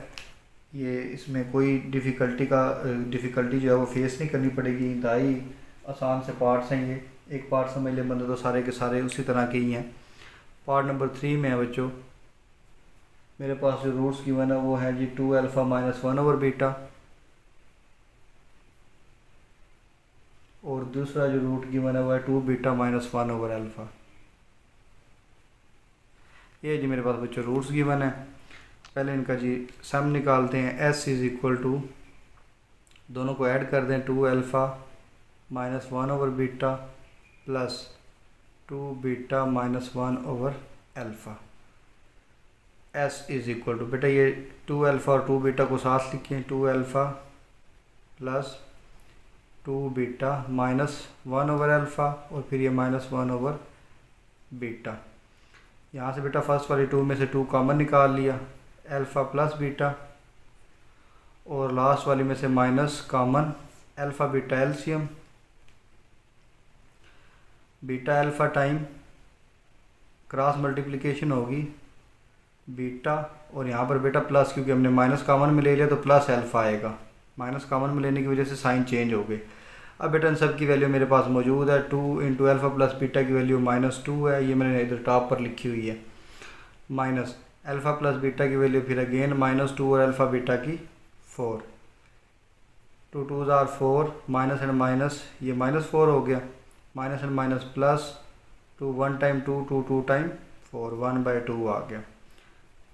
ये इसमें कोई डिफ़िकल्टी जो है वो फेस नहीं करनी पड़ेगी। इंतहाई आसान से पार्ट्स हैं, ये एक पार्ट समझ ले बंदा तो सारे के सारे उसी तरह के ही हैं। पार्ट नंबर 3 में है बच्चों, मेरे पास जो रूट्स गिवन है वो है जी 2 अल्फ़ा माइनस 1 ओवर बीटा, और दूसरा जो रूट गिवन है वो है 2 बीटा माइनस 1 ओवर अल्फ़ा। ये जी मेरे पास बच्चों रूट्स गिवन है। पहले इनका जी सम निकालते हैं, एस इज़ इक्वल टू, दोनों को ऐड कर दें, 2 alpha minus 1 over beta plus 2 beta minus 1 over alpha. S is equal to, बेटा ये 2 अल्फ़ा और 2 बीटा को साथ लिखें, 2 alpha plus 2 beta minus 1 over alpha और फिर ये -1 ओवर बीटा। यहाँ से बेटा फर्स्ट वाली 2 में से 2 कॉमन निकाल लिया, अल्फ़ा प्लस बीटा, और लास्ट वाली में से minus common, alpha beta LCM, beta alpha time cross multiplication होगी बीटा, और यहाँ पर बेटा प्लस, क्योंकि हमने माइनस कॉमन में ले लिया तो प्लस अल्फ़ा आएगा, माइनस कॉमन में लेने की वजह से साइन चेंज हो गए। अब बेटा इन सब की वैल्यू मेरे पास मौजूद है, 2 इंटू अल्फ़ा प्लस बीटा की वैल्यू -2 है, ये मैंने इधर टॉप पर लिखी हुई है, माइनस अल्फ़ा प्लस बीटा की वैल्यू फिर अगेन -2 और अल्फ़ा बीटा की 4, 2 2s are 4, minus and minus ये -4 हो गया, minus and minus plus, 2 1 time 2 2 2 time 4, 1/2 आ गया।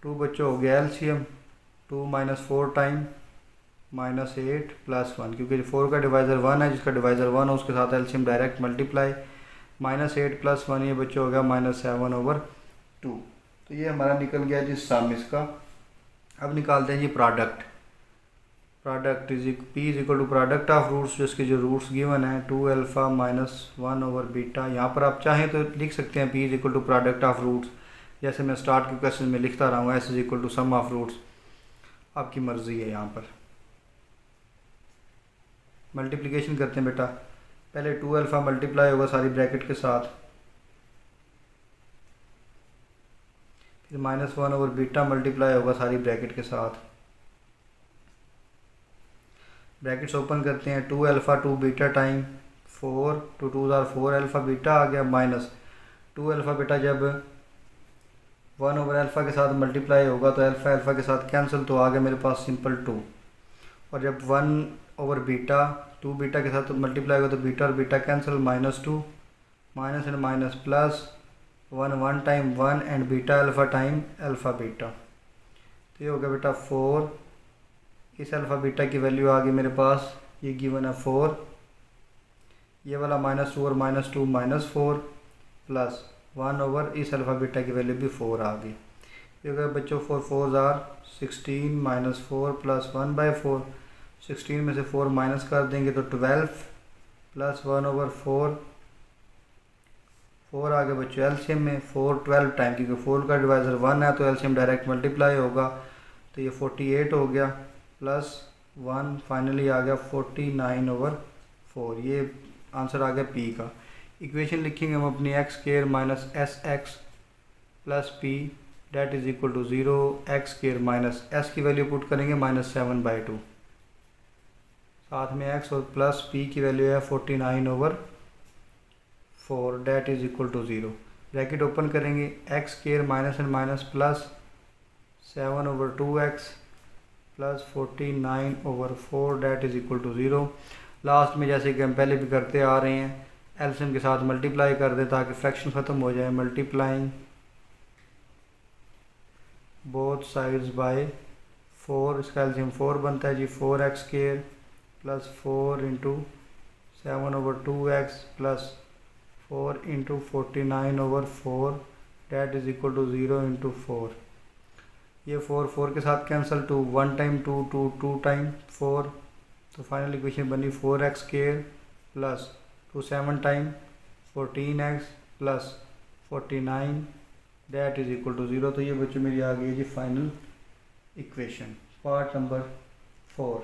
2 बच्चों हो गया एलसीएम, 2 - 4 टाइम -8 प्लस 1, क्योंकि 4 का डिवाइज़र 1 है, जिसका डिवाइज़र 1 है उसके साथ एलसीएम डायरेक्ट मल्टीप्लाई, -8 प्लस 1 ये बच्चों हो गया -7/2। तो ये हमारा निकल गया जी सम इसका। अब निकालते हैं जी product. Product P is equal to product of roots, जिसके जो रूट्स गिवन है 2 अल्फ़ा माइनस 1 ओवर बीटा। यहाँ पर आप चाहें तो लिख सकते हैं p is equal to product of roots, जैसे मैं स्टार्ट के क्वेश्चन में लिखता रहा हूँ s is equal to sum of roots. आपकी मर्ज़ी है। यहाँ पर मल्टीप्लिकेशन करते हैं बेटा। पहले 2 अल्फ़ा मल्टीप्लाई होगा सारी ब्रैकेट के साथ, फिर माइनस 1 ओवर बीटा मल्टीप्लाई होगा सारी ब्रैकेट के साथ। ब्रैकेट्स ओपन करते हैं। 2 अल्फ़ा 2 बीटा टाइम 4, 2 2 ज़ार 4 अल्फ़ा बीटा आ गया, माइनस 2 अल्फ़ा बीटा जब 1 ओवर अल्फ़ा के साथ मल्टीप्लाई होगा तो अल्फ़ा अल्फ़ा के साथ कैंसिल, तो आ गया मेरे पास सिंपल 2। और जब 1 ओवर बीटा 2 बीटा के साथ मल्टीप्लाई होगा तो बीटा और beta cancel, -2 minus and minus plus 1 time 1 and beta alpha time alpha beta. तो ये हो गया बेटा 4। इस अल्फ़ा बीटा की वैल्यू आ गई मेरे पास, ये गिवन है 4। ये वाला -2 और -2 -4 प्लस 1 ओवर इस अल्फ़ा बीटा की वैल्यू भी 4 आ गई। ये हो गया बच्चों 4 4 ज़ार 16 -4 प्लस 1/4। 16 में से 4 माइनस कर देंगे तो 12 प्लस 1 ओवर 4 आ गया बच्चों एलसीएम में 4 12 टाइम, क्योंकि 4 का डिवाइज़र 1 है तो एलसीएम डायरेक्ट मल्टीप्लाई होगा, तो ये 48 हो गया प्लस 1 फाइनली आ गया 49 ओवर 4। ये आंसर आ गया पी का। इक्वेशन लिखेंगे हम अपनी x square minus S x plus p that is equal to 0। X square minus S की वैल्यू पुट करेंगे -7/2, साथ में एक्स और प्लस पी की वैल्यू है 49 over 4 that is equal to 0। Bracket open करेंगे। X square minus and minus plus 7 over 2x plus 49 over 4 that is equal to 0। Last में जैसे कि हम पहले भी करते आ रहे हैं एलसीएम के साथ मल्टीप्लाई कर दें ताकि फ्रैक्शन ख़त्म हो जाए। मल्टीप्लाइंग बोथ साइड्स बाय 4, इसका एलसीएम 4 बनता है जी। 4x square plus 4 into 7 over 2x plus 4 into 49 over 4 that is equal to 0 into 4। ये 4 के साथ कैंसिल, 2 1 टाइम 2 टाइम 4, तो फाइनल इक्वेशन बनी 4x square plus 2 7 time 14x plus 49 that is equal to 0। तो ये बच्चों मेरी आ गई है जी फाइनल इक्वेशन। Part number 4।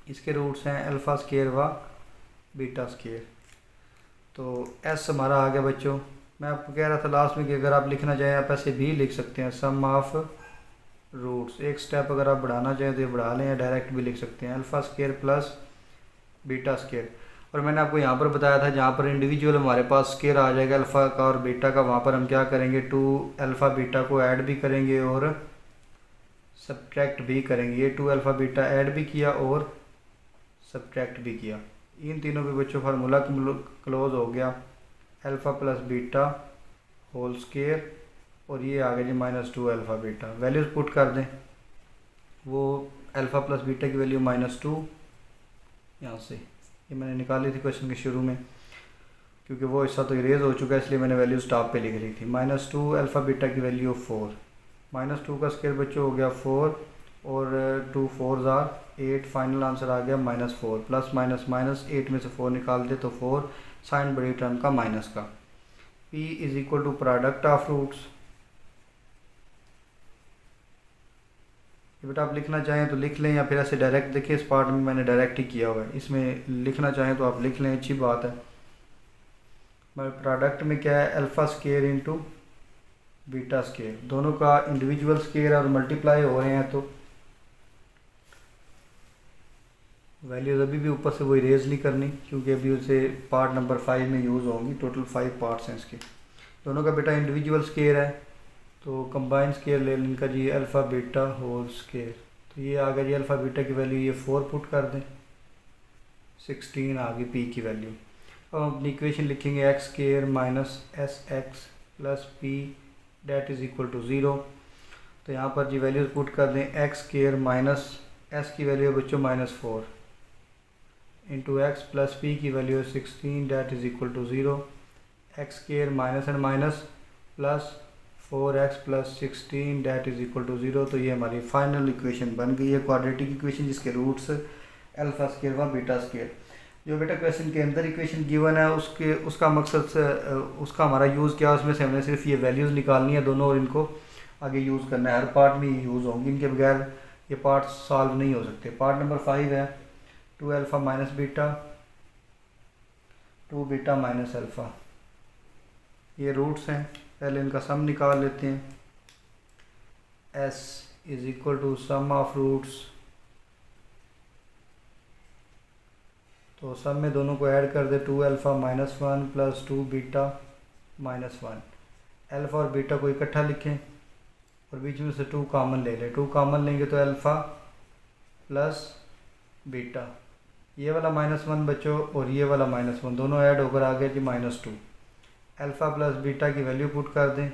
इसके रूट्स हैं अल्फ़ा स्क्वायर व बीटा स्क्वायर। तो एस हमारा आ गया बच्चों। मैं आपको कह रहा था लास्ट में कि अगर आप लिखना चाहें आप ऐसे भी लिख सकते हैं, सम ऑफ रूट्स। एक स्टेप अगर आप बढ़ाना चाहें तो ये बढ़ा लें, या डायरेक्ट भी लिख सकते हैं alpha square plus beta square. और मैंने आपको यहाँ पर बताया था जहाँ पर इंडिविजुअल हमारे पास स्क्वायर आ जाएगा अल्फ़ा का और बीटा का, वहाँ पर हम क्या करेंगे 2 अल्फ़ा बीटा को ऐड भी करेंगे और सब्ट्रैक्ट भी करेंगे। ये 2 अल्फ़ा बीटा ऐड भी किया और सब्ट्रैक्ट भी किया। इन तीनों के बच्चों फार्मूला क्लोज हो गया alpha plus beta whole square, और ये आ गया जी -2 अल्फ़ा बीटा। वैल्यूज़ पुट कर दें। वो अल्फ़ा प्लस बीटा की वैल्यू -2 यहाँ से ये मैंने निकाली थी क्वेश्चन के शुरू में, क्योंकि वो हिस्सा तो इरेज हो चुका है इसलिए मैंने वैल्यू स्टॉप पे लिख ली थी। -2 अल्फ़ा बीटा की वैल्यू 4, -2 का स्क्वायर बच्चों हो गया 4 और 2 4 ज़ार 8, फाइनल आंसर आ गया -4। प्लस माइनस माइनस 8 में से 4 निकाल दे तो 4, साइन बड़ी टर्म का माइनस का। P is equal to product of roots. बेटा आप लिखना चाहें तो लिख लें, या फिर ऐसे डायरेक्ट देखिए इस पार्ट में मैंने डायरेक्ट ही किया हुआ है, इसमें लिखना चाहें तो आप लिख लें, अच्छी बात है। मगर प्रोडक्ट में क्या है alpha square into beta square, दोनों का इंडिविजुअल स्क्वायर और मल्टीप्लाई हो रहे हैं, तो वैल्यूज़ अभी भी ऊपर से वो इरेज नहीं करनी क्योंकि अभी उसे पार्ट नंबर 5 में यूज़ होंगी। टोटल 5 पार्ट्स हैं इसके। दोनों का बेटा इंडिविजुअल स्क्वायर है तो कंबाइन स्क्वायर ले लें इनका जी अल्फ़ा बीटा होल स्क्वायर। तो ये आ गया जी अल्फ़ा बीटा की वैल्यू, ये 4 पुट कर दें, 16 आ गई पी की वैल्यू। अब हम अपनी इक्वेशन लिखेंगे x square minus S x plus p that is equal to 0। तो यहाँ पर जी वैल्यूज़ पुट कर दें। एक्स स्क्वायर माइनस एस की वैल्यू है बच्चों -4 इंटू एक्स प्लस पी की वैल्यू है 16 that is equal to 0। X square minus and minus plus 4x plus 16 that is equal to 0। तो ये हमारी फाइनल इक्वेशन बन गई है क्वाड्रेटिक इक्वेशन, जिसके रूट्स अल्फ़ा स्क्वायर व बीटा स्क्वायर। जो बेटा क्वेश्चन के अंदर इक्वेशन गिवन है उसका मकसद से उसका हमारा यूज़ क्या, उसमें से हमने सिर्फ ये वैल्यूज़ निकालनी है दोनों, और इनको आगे यूज़ करना है। हर पार्ट में यूज़ होंगी, इनके बगैर ये पार्ट सॉल्व नहीं हो सकते। पार्ट नंबर 5 है 2 alpha minus beta 2 beta minus alpha. ये रूट्स हैं, पहले इनका सम निकाल लेते हैं। s is equal to sum of roots, तो सम में दोनों को ऐड कर दे। 2 alpha minus 1 plus 2 beta minus 1। Alpha और बीटा को इकट्ठा लिखें और बीच में से 2 कॉमन ले लें। 2 कॉमन लेंगे तो अल्फ़ा प्लस बीटा, ये वाला -1 बच्चों और ये वाला -1 दोनों ऐड होकर आ गया जी -2। अल्फ़ा प्लस बीटा की वैल्यू पुट कर दें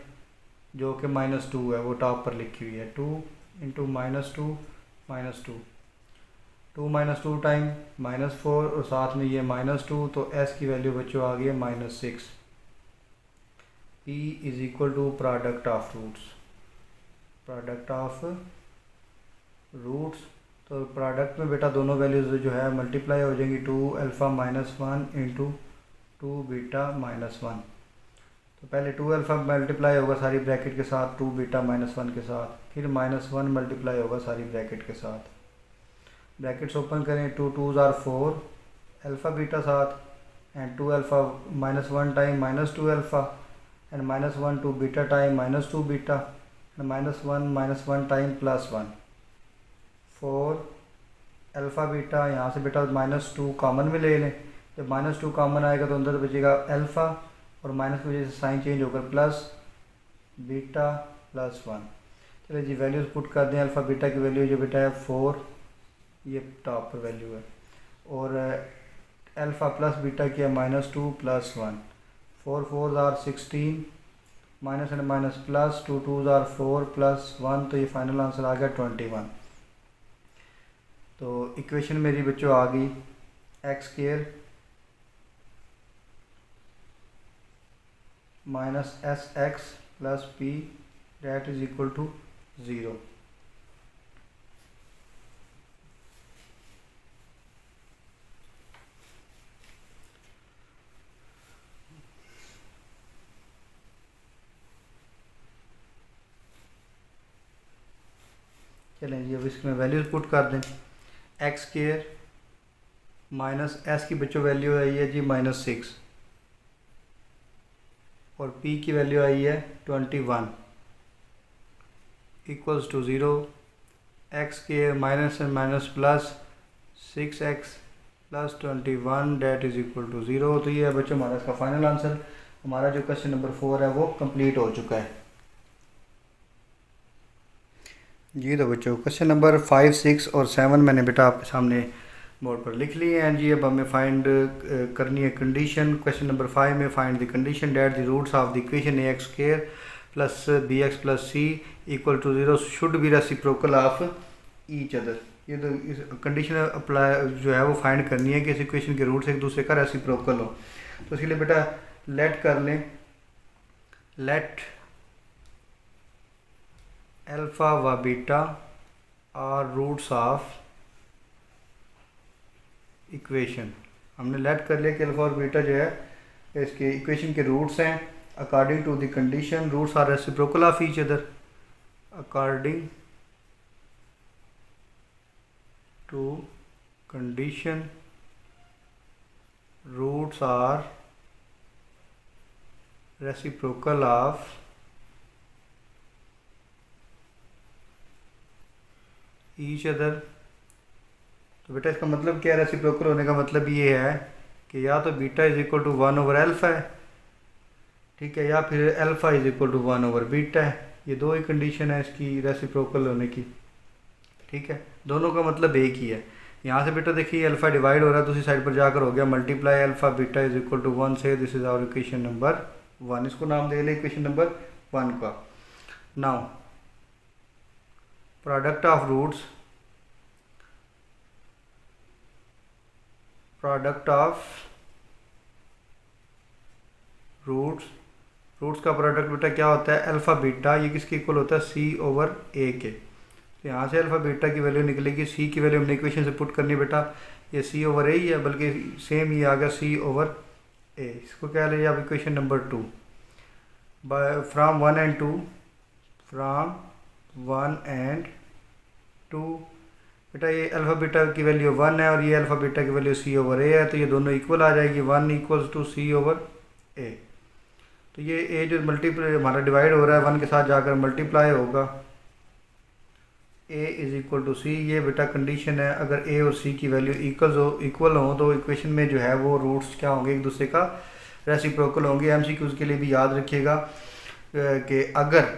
जो कि -2 है, वो टॉप पर लिखी हुई है। 2 इंटू -2 -2, 2 - 2 टाइम -4 और साथ में ये -2, तो s की वैल्यू बच्चों आ गई है -6। p is equal to product of roots, product of roots. तो प्रोडक्ट में बेटा दोनों वैल्यूज़ जो है मल्टीप्लाई हो जाएंगी। 2 अल्फ़ा -1 इंटू 2 बीटा -1। तो पहले 2 अल्फ़ा मल्टीप्लाई होगा सारी ब्रैकेट के साथ 2 बीटा -1 के साथ, फिर -1 मल्टीप्लाई होगा सारी ब्रैकेट के साथ। ब्रैकेट्स ओपन करें, 2 2s आर 4 अल्फ़ा बीटा साथ and 2 alpha -1 time -2 alpha and -1 2 beta time -2 beta and -1 time +1 4 alpha beta. यहाँ से बेटा -2 कॉमन में ले लें, जब -2 कॉमन आएगा तो अंदर बचेगा अल्फ़ा और माइनस की वजह से साइन चेंज होकर प्लस बीटा +1। चलिए जी वैल्यूज़ पुट कर दें। अल्फ़ा बीटा की वैल्यू जो बेटा है 4, ये टॉप पर वैल्यू है, और अल्फ़ा प्लस बीटा की है -2 +1। 4 4s are 16 minus and minus plus 2 2s are 4 +1, तो ये फाइनल आंसर आ गया 21। तो इक्वेशन मेरी बच्चों आ गई x² minus SX plus P that is equal to 0। चलें जी अब इसमें वैल्यूज पुट कर दें। x² माइनस s की बच्चों वैल्यू आई है जी -6 और p की वैल्यू आई है 21 equals to 0। x² minus and minus plus 6x plus 21 that is equal to 0। तो ये है बच्चों हमारा इसका फाइनल आंसर। हमारा जो क्वेश्चन नंबर 4 है वो कंप्लीट हो चुका है जी। तो बच्चों क्वेश्चन नंबर 5 6 और 7 मैंने बेटा आपके सामने बोर्ड पर लिख लिए हैं जी। अब हमें फाइंड करनी है कंडीशन। क्वेश्चन नंबर 5 में find the condition that the roots of the equation ax² plus bx plus c equal to 0 should be reciprocal of each other. ये तो इस कंडीशन अप्लाई जो है वो फाइंड करनी है कि इस इक्वेशन के रूट्स एक दूसरे का रेसिप्रोकल हो। तो इसके लिए बेटा लेट कर लें, लेट अल्फ़ा व beta are roots of equation. हमने लेट कर लिया कि अल्फ़ा और बीटा जो है इसके इक्वेशन के रूट्स हैं। According to the condition roots are reciprocal of each other, according to condition roots are reciprocal of each other. तो बेटा इसका मतलब क्या है? रेसिप्रोकल होने का मतलब ये है कि या तो beta is equal to 1 over alpha है, ठीक है, या फिर alpha is equal to 1 over beta है। ये दो ही कंडीशन है इसकी रेसिप्रोकल होने की, ठीक है। दोनों का मतलब एक ही है। यहाँ से बेटा देखिए अल्फ़ा डिवाइड हो रहा है, दूसरी साइड पर जाकर हो गया multiply alpha beta is equal to 1 से। This is our equation number 1। इसको नाम दे लें इक्वेशन नंबर 1 का। Now product of roots, product of roots roots का प्रोडक्ट बेटा क्या होता है, अल्फ़ा बीटा, ये किसके इक्वल होता है, सी ओवर ए के। तो यहाँ से अल्फ़ा बीटा की वैल्यू निकलेगी, सी की वैल्यू हमने इक्वेशन से पुट करनी बेटा, ये सी ओवर ए ही है, बल्कि सेम ये आ गया सी ओवर ए। इसको क्या ले आप equation number 2 from 1 and 2, from 1 and 2 बेटा ये अल्फ़ा बीटा की वैल्यू 1 है और ये अल्फ़ा बीटा की वैल्यू सी ओवर ए है, तो ये दोनों इक्वल आ जाएगी, 1 इक्वल्स टू सी ओवर ए। तो ये ए जो मल्टीप्लाई हमारा डिवाइड हो रहा है 1 के साथ जाकर मल्टीप्लाई होगा, ए इज़ इक्वल टू सी। ये बेटा कंडीशन है, अगर ए और सी की वैल्यू इक्वल हो तो इक्वेशन में जो है वो रूट्स क्या होंगे, एक दूसरे का रेसिप्रोकल होंगे। एमसीक्यूज़ के लिए भी याद रखिएगा कि अगर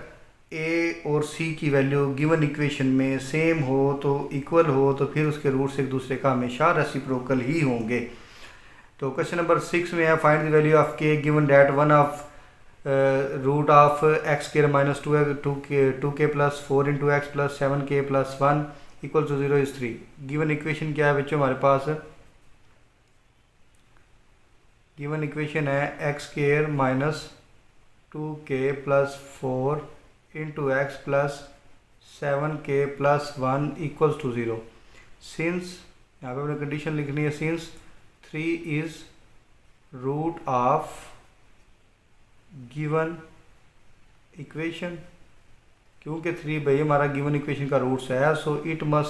ए और सी की वैल्यू गिवन इक्वेशन में सेम हो तो इक्वल हो तो फिर उसके रूट्स एक दूसरे का हमेशा रेसिप्रोकल ही होंगे। तो क्वेश्चन नंबर 6 में है find the value of k given that one of root of x square minus 2k plus 4 into x plus 7k plus 1 equal to 0 is 3। Given equation क्या है बच्चों हमारे पास, गिवन इक्वेशन है x square minus 2k plus 4 into x plus 7k plus 1 equals to 0। Since यहाँ पे अपने condition लिखनी है, since 3 is root of given equation, क्योंकि 3 भाई हमारा गिवन इक्वेशन का रूट्स है, so it must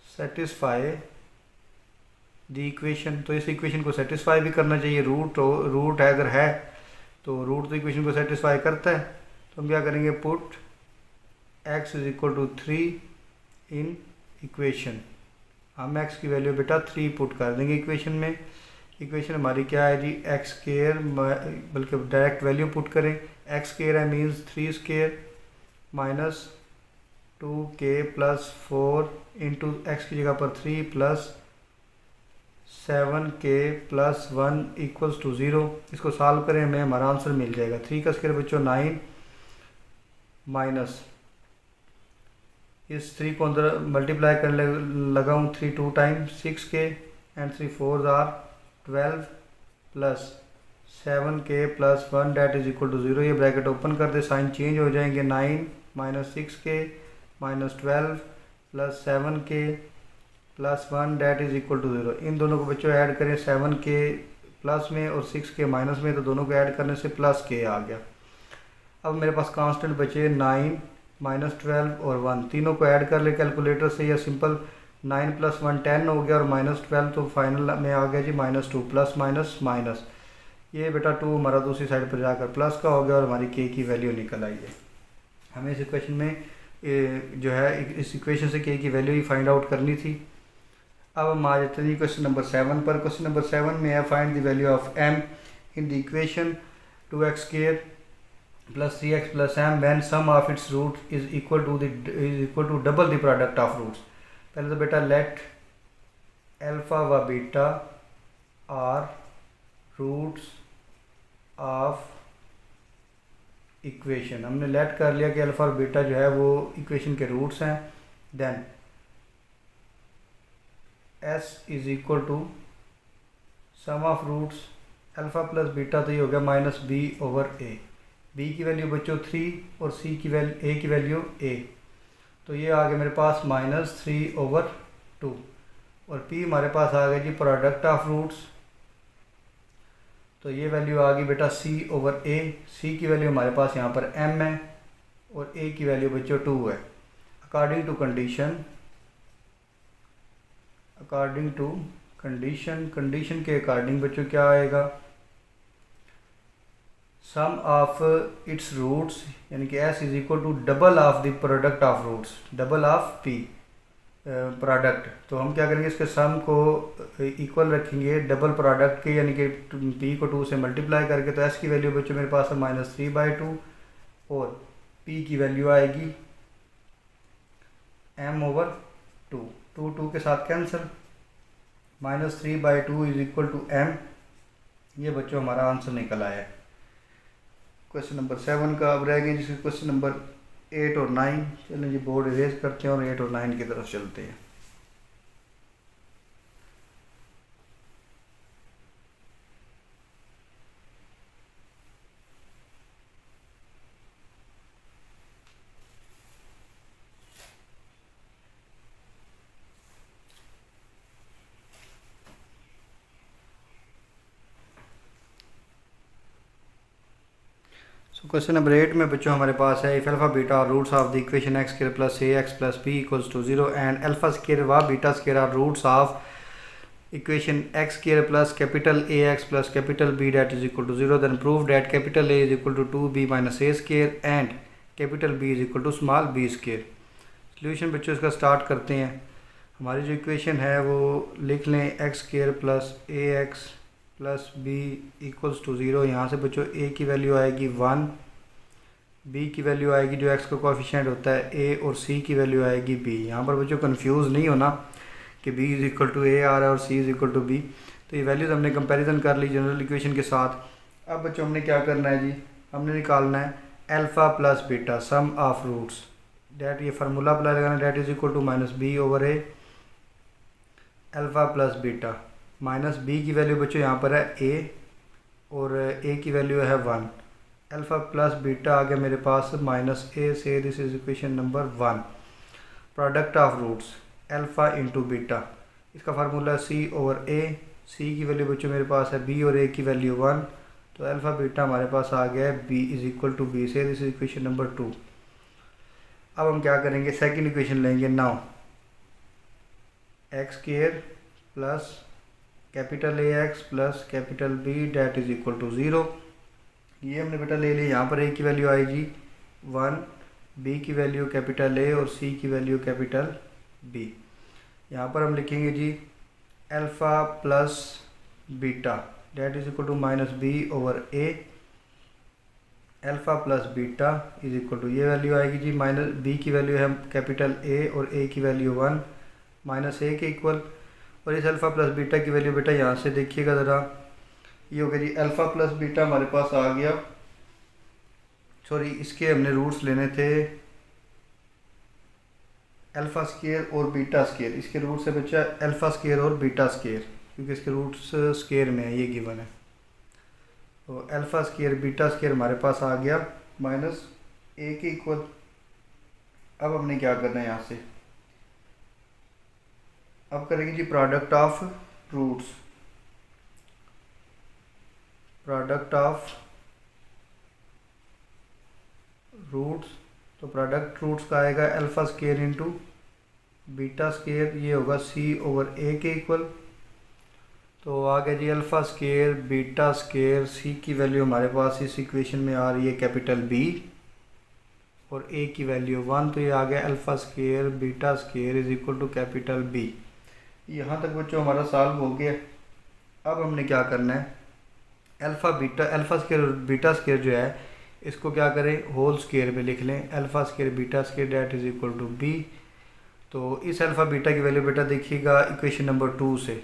satisfy the equation. तो इस इक्वेशन को सेटिस्फाई भी करना चाहिए, रूट है अगर है तो रूट तो इक्वेशन को सेटिस्फाई करता है। तो हम क्या करेंगे, put x is equal to 3 in equation. हम x की वैल्यू बेटा 3 पुट कर देंगे इक्वेशन में। इक्वेशन हमारी क्या है जी, एक्स स्क्वायर, बल्कि डायरेक्ट वैल्यू पुट करें, एक्स स्क्वायर है means 3 square minus 2k plus 4 into x की जगह पर 3 plus 7k plus 1 equals to 0। इसको सॉल्व करें हमें हमारा आंसर मिल जाएगा। 3 का स्क्वायर बच्चों 9 माइनस इस 3 को अंदर मल्टीप्लाई करने लगा हूँ, 3 2 time 6k and 3 4 are 12 plus 7k plus 1 that is equal to 0। ये ब्रैकेट ओपन कर दे, साइन चेंज हो जाएंगे, 9 minus 6k minus 12 plus 7k plus 1 that is equal to 0। इन दोनों को बच्चों ऐड करें 7k प्लस में और 6k माइनस में, तो दोनों को ऐड करने से प्लस k आ गया। अब मेरे पास कांस्टेंट बचे 9 माइनस 12 और 1, तीनों को ऐड कर ले कैलकुलेटर से, या सिंपल 9 प्लस 1 10 हो गया और माइनस 12 तो फाइनल में आ गया जी -2 प्लस माइनस माइनस। ये बेटा 2 हमारा दूसरी साइड पर जाकर प्लस का हो गया और हमारी k की वैल्यू निकल आई है। हमें इस इक्वेशन में जो है इस इक्वेशन से k की वैल्यू ही फाइंड आउट करनी थी। अब हम आ जाते हैं क्वेश्चन नंबर 7 पर। क्वेश्चन नंबर 7 में है find the value of m in the equation 2x square plus 3x plus m when sum of its root is equal to double the product of roots. पहले तो बेटा let alpha व beta are roots of equation. हमने let कर लिया कि alpha और beta जो है वो इक्वेशन के रूट्स हैं। Then s is equal to sum of roots alpha plus beta, तो ये हो गया minus b over a। b की वैल्यू बच्चों 3 और c की वैल्यू a की वैल्यू a, तो ये आ गया मेरे पास -3 ओवर 2 और p हमारे पास आ गया जी प्रोडक्ट ऑफ रूट्स, तो ये वैल्यू आ गई बेटा c ओवर a। c की वैल्यू हमारे पास यहाँ पर m है और a की वैल्यू बच्चों 2 है। अकॉर्डिंग टू कंडीशन के अकॉर्डिंग बच्चों क्या आएगा, सम ऑफ इट्स रूट्स यानी कि s is equal to double of the product of roots, double of p product. तो हम क्या करेंगे, इसके सम को इक्वल रखेंगे डबल प्रोडक्ट के, यानी कि p को 2 से मल्टीप्लाई करके। तो s की वैल्यू बच्चों मेरे पास है -3/2 और p की वैल्यू आएगी m ओवर 2, 2 के साथ cancel, -3/2 is equal to m। ये बच्चों हमारा आंसर निकल आया है क्वेश्चन नंबर 7 का। अब रह गए जिसके क्वेश्चन नंबर 8 और 9। चलें जी बोर्ड इरेज करते हैं और 8 और 9 की तरफ चलते हैं। सो क्वेश्चन नंबर 8 में बच्चों हमारे पास है if alpha beta are roots of the equation x square plus A x plus B equals to 0 and alpha square व beta square are roots of equation x square plus capital A x plus capital B that is equal to 0 then prove that capital A is equal to 2b minus A square and capital B is equal to small B square. Solution बच्चों इसका start करते हैं। हमारी जो equation है वो लिख लें x square plus A x plus B equals to 0। यहाँ से बच्चों ए की वैल्यू आएगी 1, बी की वैल्यू आएगी जो एक्स का कोएफिशिएंट होता है ए, और सी की वैल्यू आएगी बी। यहाँ पर बच्चों कंफ्यूज नहीं होना कि बी इज़ इक्वल टू ए आ रहा है और सी इज़ इक्वल टू बी। तो ये वैल्यूज़ हमने कंपैरिजन कर ली जनरल इक्वेशन के साथ। अब बच्चों हमने क्या करना है जी, हमने निकालना है alpha plus beta sum of roots that, ये फार्मूला अप्लाई लगाना, that is equal to minus B over A alpha plus beta. Minus B की वैल्यू बच्चों यहाँ पर है ए और ए की वैल्यू है 1। अल्फ़ा प्लस बीटा आ गया मेरे पास माइनस ए से, this is equation number 1। Product of roots alpha into beta, इसका फार्मूला सी ओवर ए। सी की वैल्यू बच्चों मेरे पास है बी और ए की वैल्यू 1, तो अल्फ़ा बीटा हमारे पास आ गया है B is equal to B से, दिस इज इक्वेशन नंबर 2। अब हम क्या करेंगे, सेकेंड इक्वेशन लेंगे। Now X square plus capital A x plus capital B that is equal to 0। ये हमने बेटा ले लिया। यहाँ पर ए की वैल्यू आएगी 1, बी की वैल्यू कैपिटल ए और सी की वैल्यू कैपिटल बी। यहाँ पर हम लिखेंगे जी alpha plus beta that is equal to minus B over A alpha plus beta is equal to, ये वैल्यू आएगी जी माइनस बी की वैल्यू है कैपिटल ए और ए की वैल्यू 1 माइनस ए के इक्वल, और इस अल्फ़ा प्लस बीटा की वैल्यू बेटा यहाँ से देखिएगा ज़रा, ये हो गया जी अल्फ़ा प्लस बीटा हमारे पास आ गया। सॉरी, इसके हमने रूट्स लेने थे अल्फ़ा स्क्वायर और बीटा स्क्वायर। इसके रूट से बचा अल्फ़ा स्क्वायर और बीटा स्क्वायर, क्योंकि इसके रूट्स स्क्वायर में है, ये गिवन है। तो अल्फ़ा स्क्वायर बीटा स्क्वायर हमारे पास आ गया माइनस ए के इक्वल। अब हमने क्या करना है यहाँ से, अब करेंगे जी product of roots. Product of roots, तो प्रोडक्ट रूट्स का आएगा alpha square into beta square, ये होगा सी ओवर ए के इक्वल। तो आ गया जी अल्फ़ा स्क्वायर बीटा स्क्वायर, सी की वैल्यू हमारे पास इस इक्वेशन में आ रही है कैपिटल बी और ए की वैल्यू 1, तो ये आ गया alpha square beta square is equal to capital B. यहाँ तक बच्चों हमारा सॉल्व हो गया। अब हमने क्या करना है, अल्फ़ा स्क्वायर बीटा स्क्वायर जो है इसको क्या करें, होल स्क्वायर में लिख लें, alpha square beta square that is equal to B. तो इस अल्फ़ा बीटा की वैल्यू बेटा देखिएगा इक्वेशन नंबर 2 से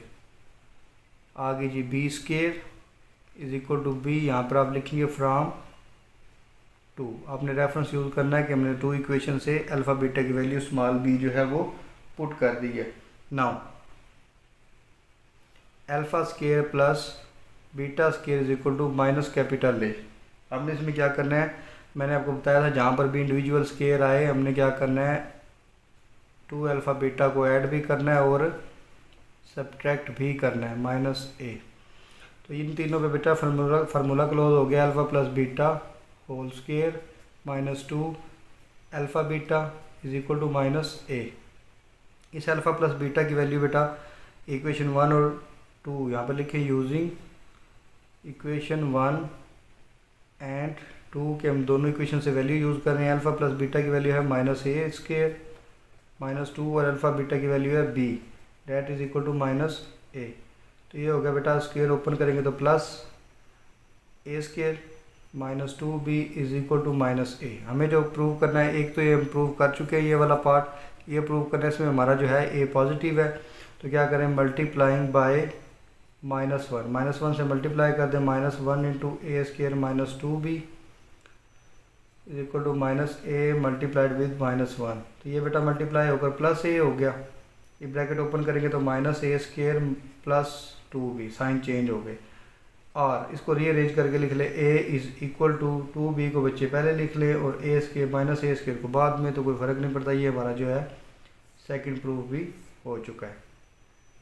आ गई जी B square is equal to B. यहाँ पर आप लिखेंगे फ्राम 2, आपने रेफरेंस यूज़ करना है कि हमने 2 इक्वेशन से अल्फ़ा बीटा की वैल्यू स्मॉल बी जो है वो पुट कर दी है। Now alpha square plus beta square is equal to minus capital A. हमने इसमें क्या करना है, मैंने आपको बताया था जहाँ पर भी इंडिविजुअल स्क्वायर आए हमने क्या करना है, 2 अल्फ़ा बीटा को ऐड भी करना है और सब्ट्रैक्ट भी करना है माइनस ए। तो इन तीनों पे बेटा फार्मूला क्लोज हो गया, alpha plus beta whole square minus 2 alpha beta is equal to minus A. इस अल्फ़ा प्लस बीटा की वैल्यू बेटा इक्वेशन 1 और 2 यहाँ पर लिखें यूजिंग इक्वेशन 1 एंड 2 के हम दोनों इक्वेशन से वैल्यू यूज़ कर रहे हैं। अल्फ़ा प्लस बीटा की वैल्यू है माइनस ए स्क्वायर माइनस 2 और अल्फ़ा बीटा की वैल्यू है B that is equal to minus A. तो ये हो गया बेटा, स्क्वायर ओपन करेंगे तो plus A square minus 2b is equal to minus A. हमें जो प्रूव करना है, एक तो ये हम प्रूव कर चुके हैं ये वाला पार्ट, ये प्रूव करने से हमारा जो है ए पॉजिटिव है। तो क्या करें, मल्टीप्लाइंग बाय -1 से मल्टीप्लाई कर दें -1 into A square minus 2b is equal to minus A multiplied with -1। तो ये बेटा मल्टीप्लाई होकर प्लस ए हो गया, ये ब्रैकेट ओपन करेंगे तो minus A square plus 2b, sign change हो गए। और इसको रीअरेंज करके लिख ले, A is equal to 2b को बच्चे पहले लिख ले और ए स्क्वायर माइनस ए स्क्वायर को बाद में, तो कोई फ़र्क नहीं पड़ता। ये हमारा जो है सेकंड प्रूफ भी हो चुका है।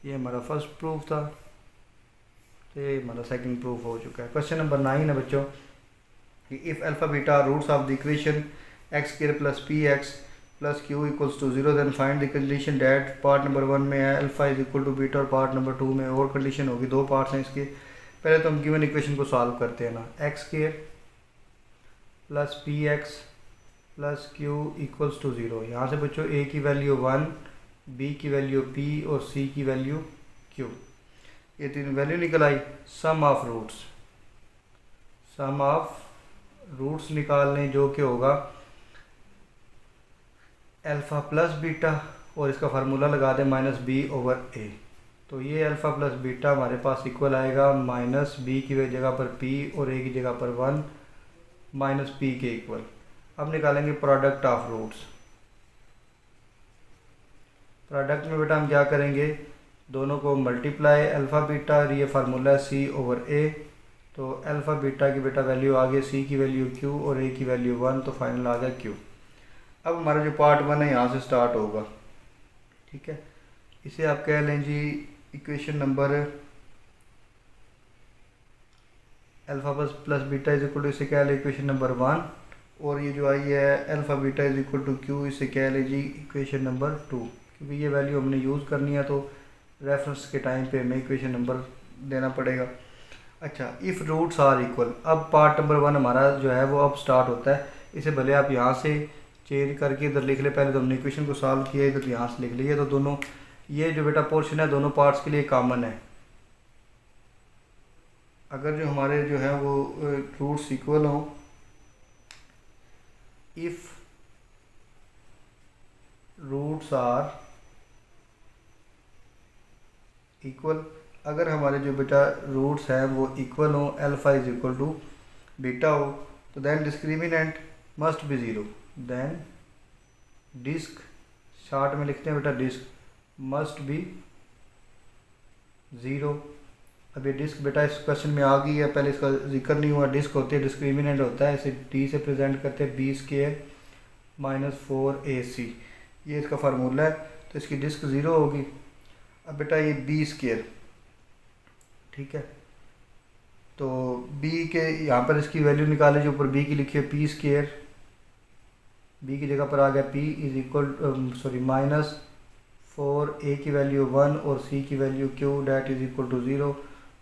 ये हमारा फर्स्ट प्रूफ था, तो ये हमारा सेकंड प्रूफ हो चुका है। क्वेश्चन नंबर 9 है बच्चों, कि if alpha beta roots of the equation x square plus P X plus Q equals to 0 then find the condition that part number 1 में है alpha is equal to beta और part number 2 में और condition होगी। दो parts हैं इसके। पहले तो हम गिवन इक्वेशन को सॉल्व करते हैं ना। X square plus P X plus Q equals to 0। यहाँ से बच्चों ए की वैल्यू 1, बी की वैल्यू p और c की वैल्यू q, ये तीन वैल्यू निकल आई। सम ऑफ रूट्स निकालने जो कि होगा अल्फ़ा प्लस बीटा और इसका फार्मूला लगा दें माइनस बी ओवर ए। तो ये अल्फ़ा प्लस बीटा हमारे पास इक्वल आएगा माइनस बी की जगह पर p और a की जगह पर 1 माइनस p के इक्वल। अब निकालेंगे प्रोडक्ट ऑफ रूट्स। प्रोडक्ट में बेटा हम क्या करेंगे, दोनों को मल्टीप्लाई अल्फ़ा बीटा, ये फार्मूला है c ओवर a। तो अल्फ़ा बीटा की बेटा वैल्यू आ गई, c की वैल्यू q और a की वैल्यू 1, तो फाइनल आ गया q। अब हमारा जो पार्ट 1 है यहाँ से स्टार्ट होगा, ठीक है। इसे आप कह लें जी equation number alpha plus beta is equal to, इसे कह लें इक्वेशन नंबर 1। और ये जो आई है alpha beta is equal to q, इसे कह लें जी इक्वेशन नंबर 2, क्योंकि ये वैल्यू हमने यूज़ करनी है तो रेफरेंस के टाइम पे हमें इक्वेशन नंबर देना पड़ेगा। अच्छा, इफ़ रूट्स आर इक्वल, अब पार्ट नंबर 1 हमारा जो है वो अब स्टार्ट होता है। इसे भले आप यहाँ से चेंज करके इधर लिख ले, पहले तो हमने इक्वेशन को सॉल्व किया, इधर यहाँ से लिख लिया। तो दोनों ये जो बेटा पोर्शन है दोनों पार्ट्स के लिए कॉमन है। अगर जो हमारे जो है वो रूट्स इक्वल हों, इफ़ रूट्स आर इक्वल, अगर हमारे जो बेटा रूट्स हैं वो इक्वल हों, alpha is equal to beta हो, तो then discriminant must be 0। Then disc, short में लिखते हैं बेटा डिस्क, मस्ट बी 0। अब ये डिस्क बेटा इस क्वेश्चन में आ गई है, पहले इसका जिक्र नहीं हुआ। डिस्क होती है, डिस्क्रिमिनेंट होता है, इसे डी से प्रेजेंट करते हैं बी स्क्वायर माइनस 4ac, ये इसका फार्मूला है। तो इसकी डिस्क 0 होगी। अब बेटा ये बी स्क्वायर, ठीक है, तो b के यहाँ पर इसकी वैल्यू निकाले, जो ऊपर b की लिखी है पी स्क्वायर, b की जगह पर आ गया p is equal minus 4a की वैल्यू 1 और c की value q that is equal to 0।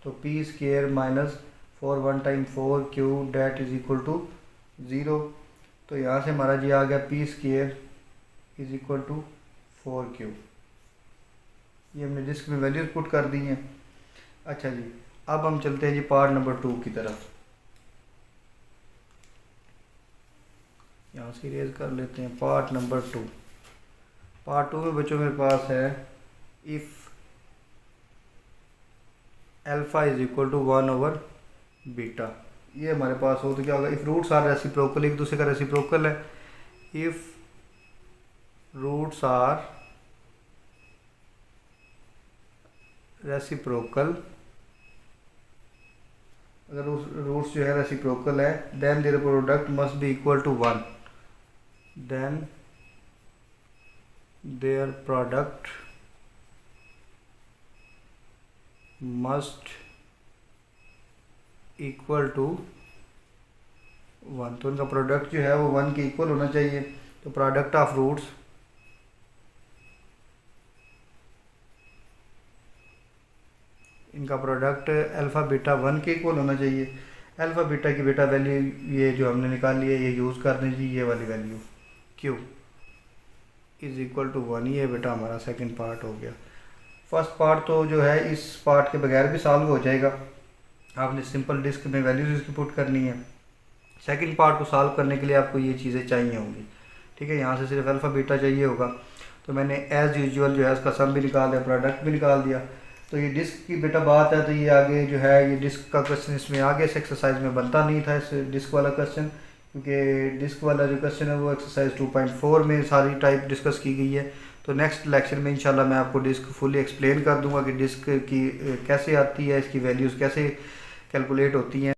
तो p square minus 4 1 time 4 q that is equal to 0। तो यहाँ से हमारा जी आ गया p square is equal to 4q। ये हमने डिस्क में वैल्यूज पुट कर दी हैं। अच्छा जी, अब हम चलते हैं जी पार्ट नंबर 2 की तरफ। यहाँ से इरेज कर लेते हैं पार्ट नंबर 2। पार्ट 2 में बच्चों मेरे पास है if alpha is equal to 1 over beta. ये हमारे पास हो तो क्या होगा, इफ़ रूट्स आर रेसिप्रोकल, एक दूसरे का रेसिप्रोकल है। इफ़ रूट्स आर रेसिप्रोकल, अगर रूट्स जो है रेसिप्रोकल है, then their product must be equal to 1। Then their product must equal to 1। तो इनका प्रोडक्ट जो है वो 1 के इक्वल होना चाहिए। तो प्रोडक्ट ऑफ रूट्स इनका प्रोडक्ट अल्फ़ा बीटा 1 के इक्वल होना चाहिए। अल्फ़ा बीटा की बेटा वैल्यू ये जो हमने निकाली है ये यूज़ कर दें जी, ये वाली value q is equal to 1। ये बेटा हमारा सेकंड पार्ट हो गया। फर्स्ट पार्ट तो जो है इस पार्ट के बगैर भी सॉल्व हो जाएगा, आपने सिंपल डिस्क में वैल्यूज इसकी पुट करनी है। सेकंड पार्ट को सॉल्व करने के लिए आपको ये चीज़ें चाहिए होंगी, ठीक है। यहाँ से सिर्फ अल्फ़ा बीटा चाहिए होगा, तो मैंने एज़ यूजुअल जो है इसका सम भी निकाल दिया, प्रोडक्ट भी निकाल दिया। तो ये डिस्क की बेटा बात है, तो ये आगे जो है ये डिस्क का क्वेश्चन इसमें आगे इस एक्सरसाइज में बनता नहीं था, इस डिस्क वाला क्वेश्चन, क्योंकि डिस्क वाला जो क्वेश्चन है वो एक्सरसाइज 2.4 में सारी टाइप डिस्कस की गई है। तो नेक्स्ट लेक्चर में इंशाल्लाह मैं आपको डिस्क फुली एक्सप्लेन कर दूंगा कि डिस्क की कैसे आती है, इसकी वैल्यूज़ कैसे कैलकुलेट होती हैं।